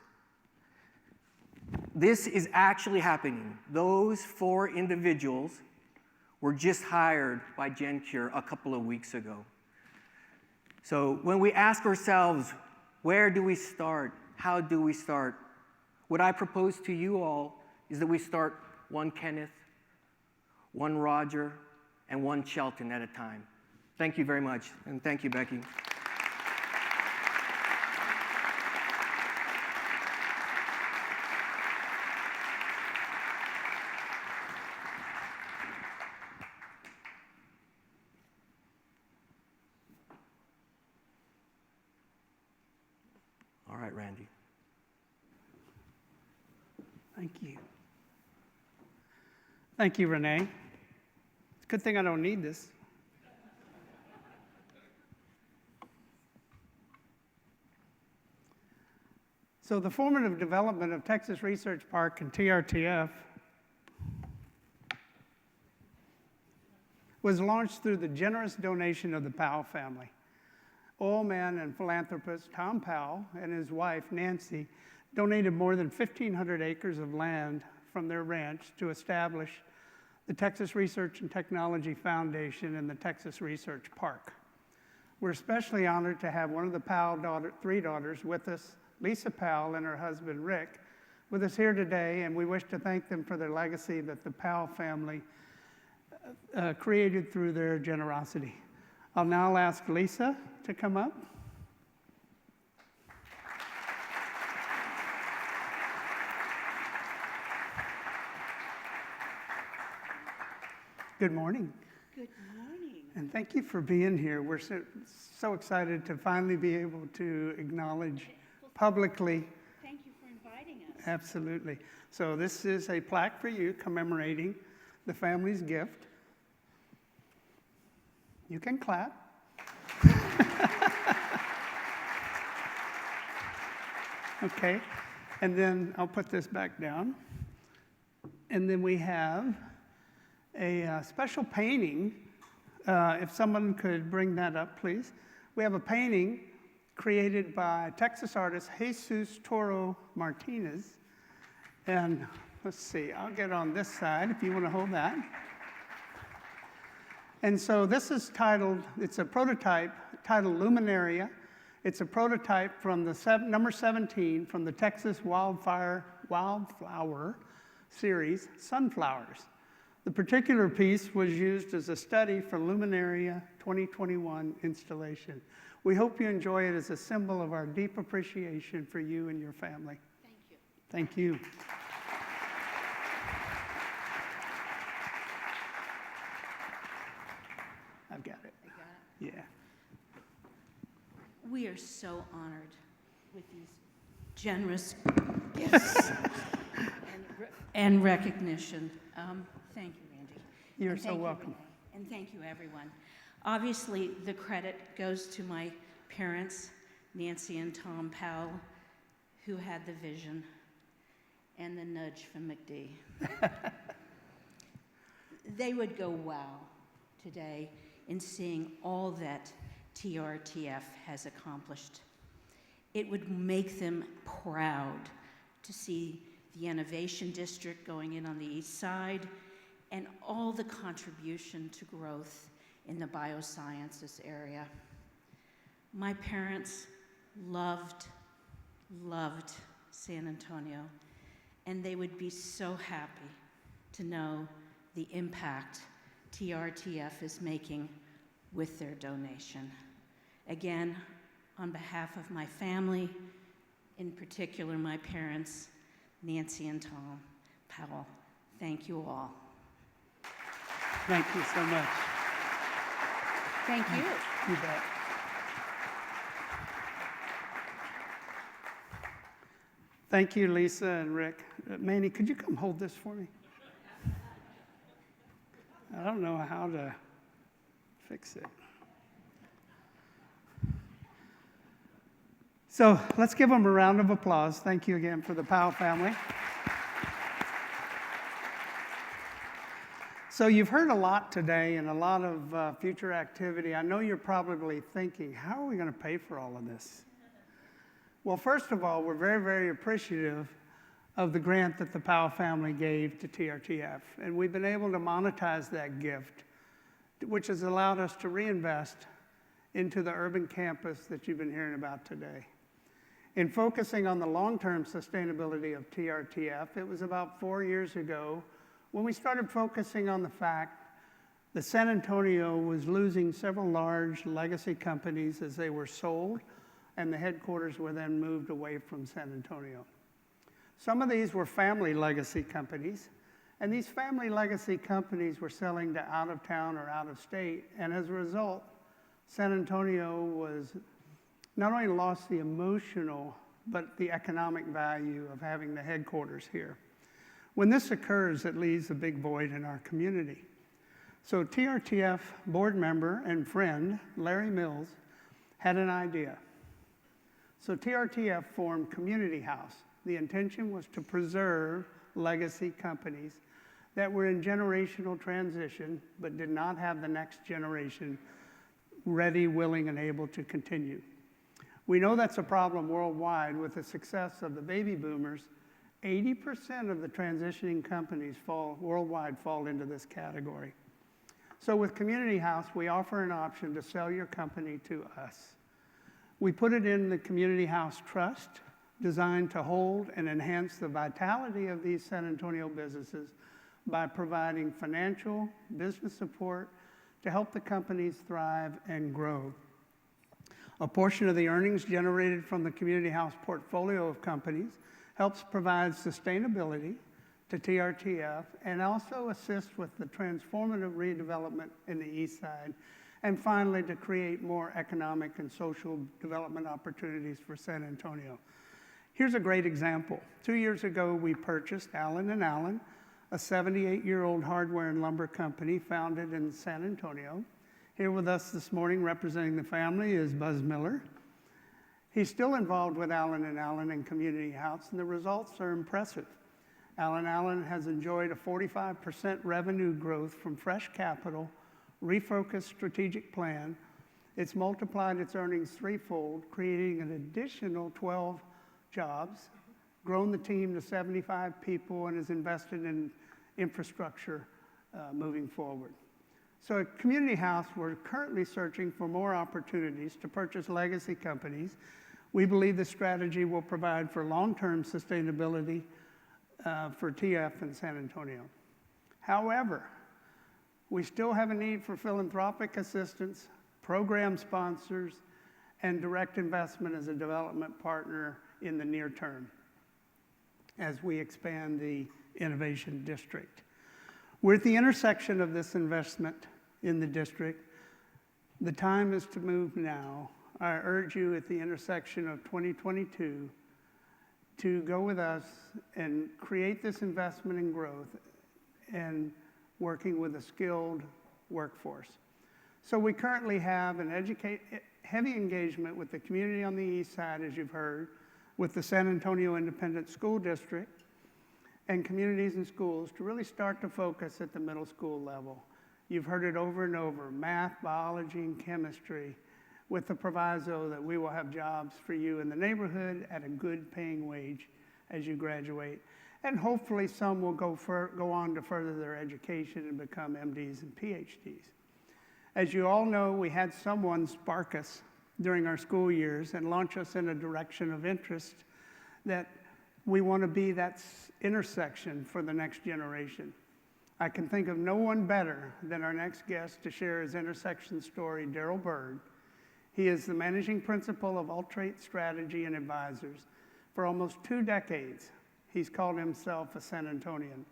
This is actually happening. Those 4 individuals were just hired by GenCure a couple of weeks ago. So when we ask ourselves, where do we start? How do we start? What I propose to you all is that we start 1 Kenneth, 1 Roger, and 1 Shelton at a time. Thank you very much, and thank you, Becky. All right, Randy. Thank you. Thank you, Renee. It's a good thing I don't need this. So the formative development of Texas Research Park and TRTF was launched through the generous donation of the Powell family. Oil man and philanthropist Tom Powell and his wife, Nancy, donated more than 1,500 acres of land from their ranch to establish the Texas Research and Technology Foundation and the Texas Research Park. We're especially honored to have one of the Powell 3 daughters with us, Lisa Powell and her husband, Rick, with us here today, and we wish to thank them for their legacy that the Powell family created through their generosity. I'll now ask Lisa to come up. Good morning. Good morning. And thank you for being here. We're so excited to finally be able to acknowledge publicly. Thank you for inviting us. Absolutely. So this is a plaque for you commemorating the family's gift. You can clap. Okay, and then I'll put this back down. And then we have a special painting. If someone could bring that up, please. We have a painting created by Texas artist Jesus Toro Martinez. And let's see, I'll get on this side if you want to hold that. And so this is titled, it's a prototype titled Luminaria. It's a prototype from the number 17 from the Texas Wildflower series, Sunflowers. The particular piece was used as a study for Luminaria 2021 installation. We hope you enjoy it as a symbol of our deep appreciation for you and your family. Thank you. Thank you. I've got it. I got it. Yeah. We are so honored with these generous gifts and recognition. Thank you, Randy. You're And so thank you, welcome. Renee. And thank you, everyone. Obviously, the credit goes to my parents, Nancy and Tom Powell, who had the vision, and the nudge from McD. They would go wow today in seeing all that TRTF has accomplished. It would make them proud to see the Innovation District going in on the east side and all the contribution to growth in the biosciences area. My parents loved San Antonio, and they would be so happy to know the impact TRTF is making with their donation. Again, on behalf of my family, in particular my parents, Nancy and Tom Powell, thank you all. Thank you so much. Thank you. You bet. Thank you, Lisa and Rick. Manny, could you come hold this for me? I don't know how to fix it. So let's give them a round of applause. Thank you again for the Powell family. So you've heard a lot today and a lot of future activity. I know you're probably thinking, how are we going to pay for all of this? Well, first of all, we're very, very appreciative of the grant that the Powell family gave to TRTF. And we've been able to monetize that gift, which has allowed us to reinvest into the urban campus that you've been hearing about today. In focusing on the long-term sustainability of TRTF, it was about 4 years ago when we started focusing on the fact that San Antonio was losing several large legacy companies as they were sold, and the headquarters were then moved away from San Antonio. Some of these were family legacy companies, and these family legacy companies were selling to out of town or out of state, and as a result, San Antonio was not only lost the emotional, but the economic value of having the headquarters here. When this occurs, it leaves a big void in our community. So TRTF board member and friend, Larry Mills, had an idea. So TRTF formed Community House. The intention was to preserve legacy companies that were in generational transition, but did not have the next generation ready, willing, and able to continue. We know that's a problem worldwide with the success of the baby boomers. 80% of the transitioning companies worldwide fall into this category. So with Community House, we offer an option to sell your company to us. We put it in the Community House Trust, designed to hold and enhance the vitality of these San Antonio businesses by providing financial, business support to help the companies thrive and grow. A portion of the earnings generated from the Community House portfolio of companies helps provide sustainability to TRTF and also assist with the transformative redevelopment in the east side, and finally to create more economic and social development opportunities for San Antonio. Here's a great example. 2 years ago, we purchased Allen & Allen, a 78-year-old hardware and lumber company founded in San Antonio. Here with us this morning representing the family is Buzz Miller. He's still involved with Allen & Allen and Community House, and the results are impressive. Allen & Allen has enjoyed a 45% revenue growth from fresh capital, refocused strategic plan. It's multiplied its earnings threefold, creating an additional 12 jobs, grown the team to 75 people, and has invested in infrastructure moving forward. So at Community House, we're currently searching for more opportunities to purchase legacy companies. We believe this strategy will provide for long-term sustainability for TF in San Antonio. However, we still have a need for philanthropic assistance, program sponsors, and direct investment as a development partner in the near term as we expand the Innovation District. We're at the intersection of this investment in the district. The time is to move now. I urge you at the intersection of 2022 to go with us and create this investment in growth and working with a skilled workforce. So we currently have an heavy engagement with the community on the east side, as you've heard, with the San Antonio Independent School District and communities and schools to really start to focus at the middle school level. You've heard it over and over, math, biology, and chemistry, with the proviso that we will have jobs for you in the neighborhood at a good paying wage as you graduate. And hopefully some will go on to further their education and become MDs and PhDs. As you all know, we had someone spark us during our school years and launch us in a direction of interest that we want to be that intersection for the next generation. I can think of no one better than our next guest to share his intersection story, Daryl Bird. He is the managing principal of Altrate Strategy and Advisors. For almost 2 decades, he's called himself a San Antonian.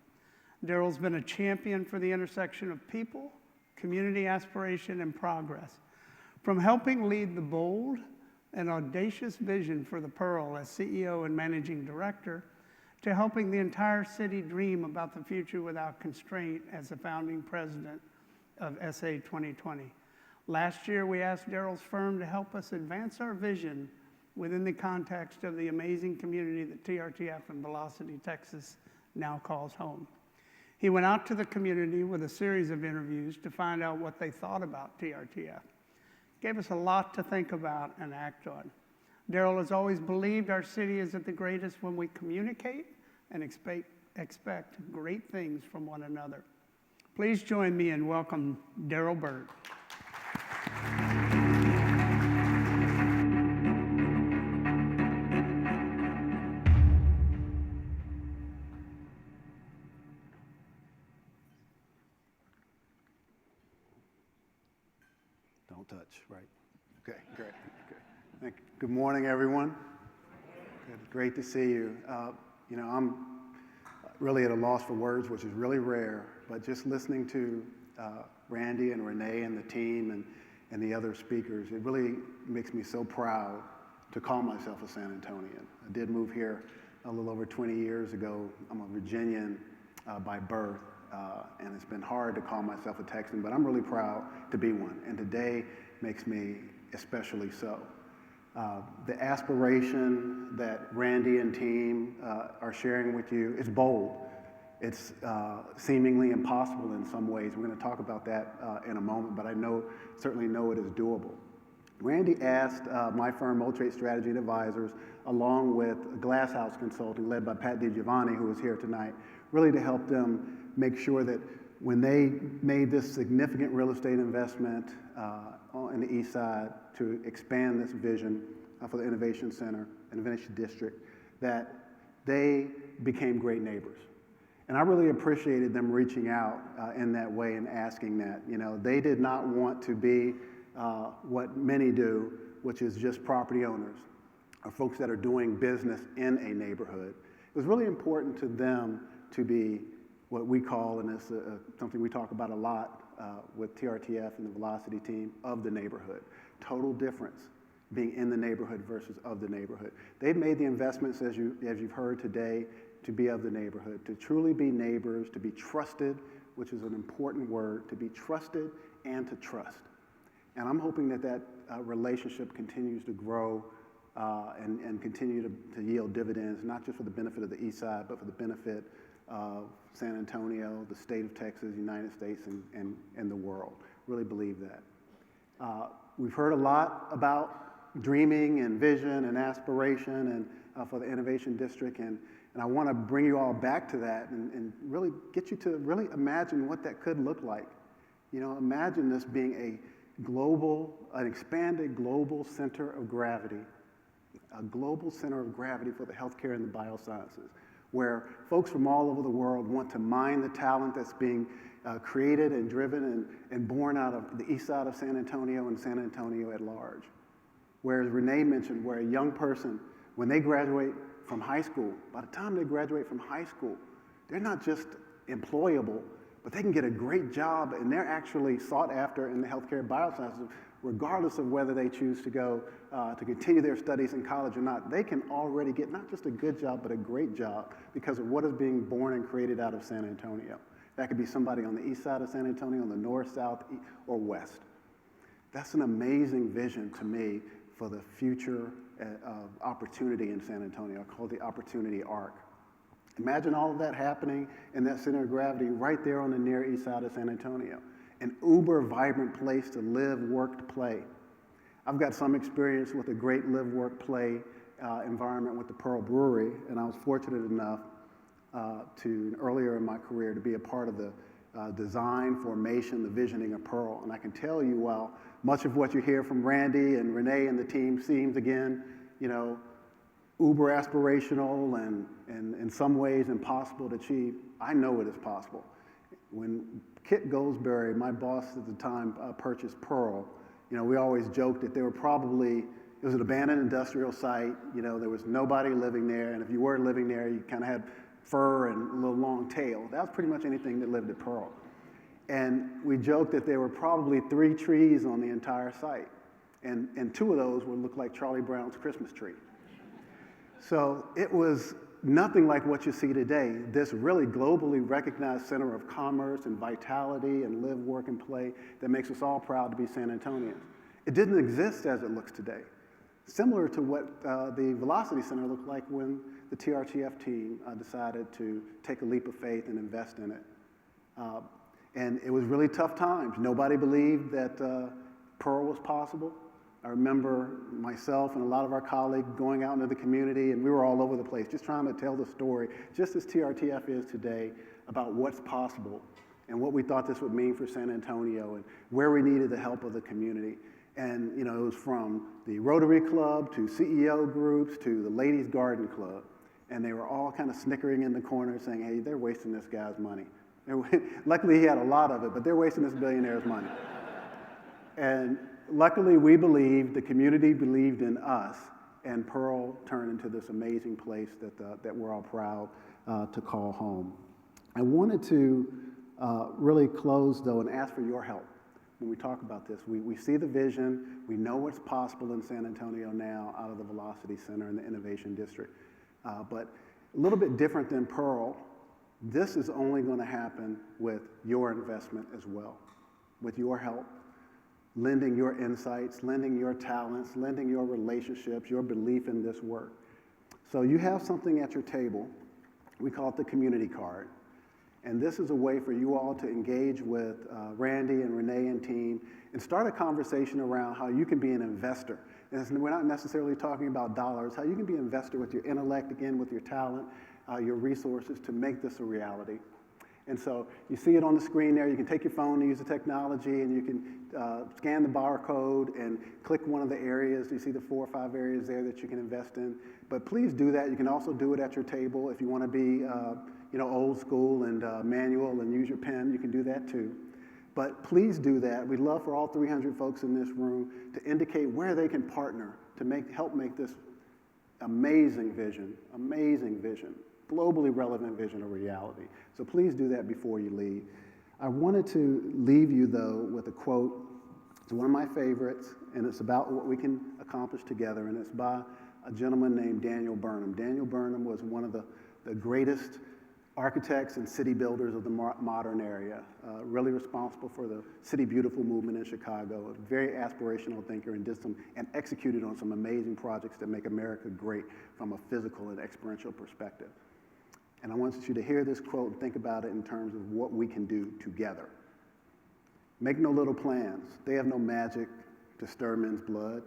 Daryl's been a champion for the intersection of people, community aspiration, and progress. From helping lead the bold and audacious vision for the Pearl as CEO and managing director, to helping the entire city dream about the future without constraint as the founding president of SA 2020. Last year, we asked Daryl's firm to help us advance our vision within the context of the amazing community that TRTF and Velocity, Texas now calls home. He went out to the community with a series of interviews to find out what they thought about TRTF. Gave us a lot to think about and act on. Daryl has always believed our city is at the greatest when we communicate and expect great things from one another. Please join me in welcome Daryl Bird. Don't touch, right? Okay, great. Good morning, everyone. Great to see you. I'm really at a loss for words, which is really rare, but just listening to Randy and Renee and the team and the other speakers, it really makes me so proud to call myself a San Antonian. I did move here a little over 20 years ago. I'm a Virginian by birth, and it's been hard to call myself a Texan, but I'm really proud to be one, and today makes me especially so. The aspiration that Randy and team are sharing with you is bold. It's seemingly impossible in some ways. We're going to talk about that in a moment, but I certainly know it is doable. Randy asked my firm, Altrate Strategy and Advisors, along with Glass House Consulting, led by Pat DiGiovanni, who is here tonight, really to help them make sure that when they made this significant real estate investment in the east side to expand this vision for the Innovation Center, Innovation District, that they became great neighbors. And I really appreciated them reaching out in that way and asking that. They did not want to be what many do, which is just property owners or folks that are doing business in a neighborhood. It was really important to them to be what we call, and it's something we talk about a lot with TRTF and the Velocity team, of the neighborhood. Total difference being in the neighborhood versus of the neighborhood. They've made the investments, as you've heard today, to be of the neighborhood, to truly be neighbors, to be trusted, which is an important word, to be trusted and to trust. And I'm hoping that relationship continues to grow and continue to yield dividends, not just for the benefit of the East Side, but for the benefit of San Antonio, the state of Texas, the United States, and the world. Really believe that. We've heard a lot about dreaming and vision and aspiration and for the Innovation District, and I want to bring you all back to that and really get you to really imagine what that could look like. You know, imagine this being an expanded global center of gravity, a global center of gravity for the healthcare and the biosciences, where folks from all over the world want to mine the talent that's being created and driven and born out of the east side of San Antonio and San Antonio at large. Whereas Renee mentioned, where a young person, when they graduate from high school, by the time they graduate from high school, they're not just employable, but they can get a great job, and they're actually sought after in the healthcare biosciences, regardless of whether they choose to go to continue their studies in college or not. They can already get not just a good job, but a great job because of what is being born and created out of San Antonio. That could be somebody on the east side of San Antonio, on the north, south, or west. That's an amazing vision to me for the future of opportunity in San Antonio. I call it the opportunity arc. Imagine all of that happening in that center of gravity right there on the near east side of San Antonio. An uber vibrant place to live, work, to play. I've got some experience with a great live, work, play environment with the Pearl Brewery, and I was fortunate enough earlier in my career to be a part of the design, formation, the visioning of Pearl. And I can tell you, while much of what you hear from Randy and Renee and the team seems, again, you know, uber aspirational and in some ways impossible to achieve, I know it is possible. When Kit Goldsberry, my boss at the time, purchased Pearl, you know, we always joked that they were probably, it was an abandoned industrial site, you know, there was nobody living there, and if you were living there, you kind of had fur and a little long tail. That was pretty much anything that lived at Pearl. And we joked that there were probably 3 trees on the entire site, and 2 of those would look like Charlie Brown's Christmas tree. So it was nothing like what you see today, this really globally recognized center of commerce and vitality and live, work, and play that makes us all proud to be San Antonians. It didn't exist as it looks today. Similar to what the Velocity Center looked like when the TRTF team decided to take a leap of faith and invest in it. And it was really tough times. Nobody believed that Pearl was possible. I remember myself and a lot of our colleagues going out into the community, and we were all over the place just trying to tell the story, just as TRTF is today, about what's possible and what we thought this would mean for San Antonio and where we needed the help of the community. And you know, it was from the Rotary Club to CEO groups to the Ladies Garden Club. And they were all kind of snickering in the corner saying, hey, they're wasting this guy's money. Luckily, he had a lot of it, but they're wasting this billionaire's money. And luckily, we believed, the community believed in us, and Pearl turned into this amazing place that we're all proud to call home. I wanted to really close, though, and ask for your help when we talk about this. We see the vision. We know what's possible in San Antonio now out of the Velocity Center and the Innovation District. But a little bit different than Pearl, this is only going to happen with your investment as well, with your help, lending your insights, lending your talents, lending your relationships, your belief in this work. So you have something at your table. We call it the community card. And this is a way for you all to engage with Randy and Renee and team and start a conversation around how you can be an investor. And we're not necessarily talking about dollars, how you can be an investor with your intellect, again, with your talent, your resources to make this a reality. And so you see it on the screen there. You can take your phone and use the technology, and you can scan the barcode and click one of the areas. You see the 4 or 5 areas there that you can invest in. But please do that. You can also do it at your table. If you want to be old school and manual and use your pen, you can do that too. But please do that. We'd love for all 300 folks in this room to indicate where they can partner to help make this amazing vision, globally relevant vision a reality. So please do that before you leave. I wanted to leave you, though, with a quote. It's one of my favorites, and it's about what we can accomplish together, and it's by a gentleman named Daniel Burnham. Daniel Burnham was one of the greatest architects and city builders of the modern area, really responsible for the City Beautiful movement in Chicago, a very aspirational thinker and executed on some amazing projects that make America great from a physical and experiential perspective. And I want you to hear this quote and think about it in terms of what we can do together. Make no little plans. They have no magic to stir men's blood.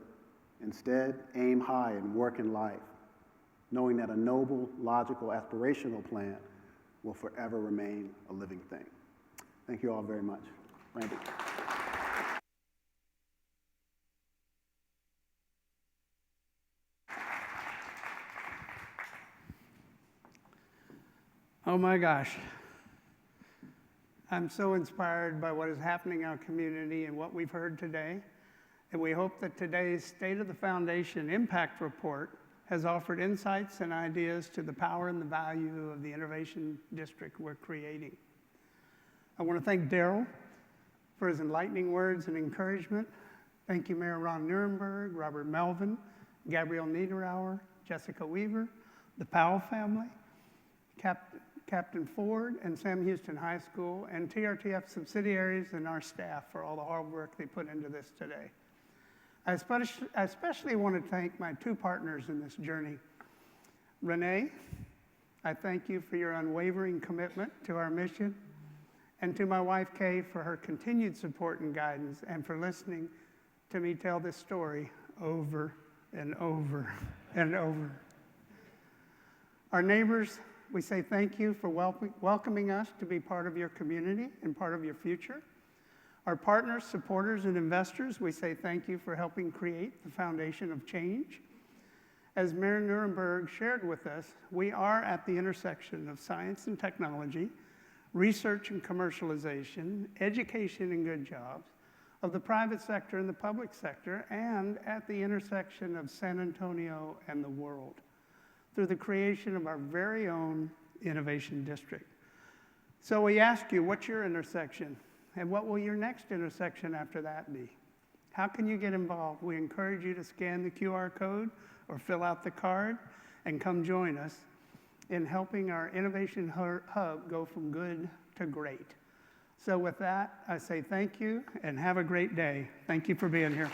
Instead, aim high and work in life, knowing that a noble, logical, aspirational plan will forever remain a living thing. Thank you all very much. Randy. Oh my gosh. I'm so inspired by what is happening in our community and what we've heard today. And we hope that today's State of the Foundation Impact Report has offered insights and ideas to the power and the value of the innovation district we're creating. I want to thank Daryl for his enlightening words and encouragement. Thank you, Mayor Ron Nirenberg, Robert Melvin, Gabrielle Niederauer, Jessica Weaver, the Powell family, Captain Ford and Sam Houston High School, and TRTF subsidiaries and our staff for all the hard work they put into this today. I especially want to thank my two partners in this journey. Renee, I thank you for your unwavering commitment to our mission, and to my wife, Kay, for her continued support and guidance, and for listening to me tell this story over and over and over. Our neighbors, we say thank you for welcoming us to be part of your community and part of your future. Our partners, supporters, and investors, we say thank you for helping create the foundation of change. As Mayor Nirenberg shared with us, we are at the intersection of science and technology, research and commercialization, education and good jobs, of the private sector and the public sector, and at the intersection of San Antonio and the world, through the creation of our very own innovation district. So we ask you, what's your intersection? And what will your next intersection after that be? How can you get involved? We encourage you to scan the QR code or fill out the card and come join us in helping our innovation hub go from good to great. So with that, I say thank you and have a great day. Thank you for being here.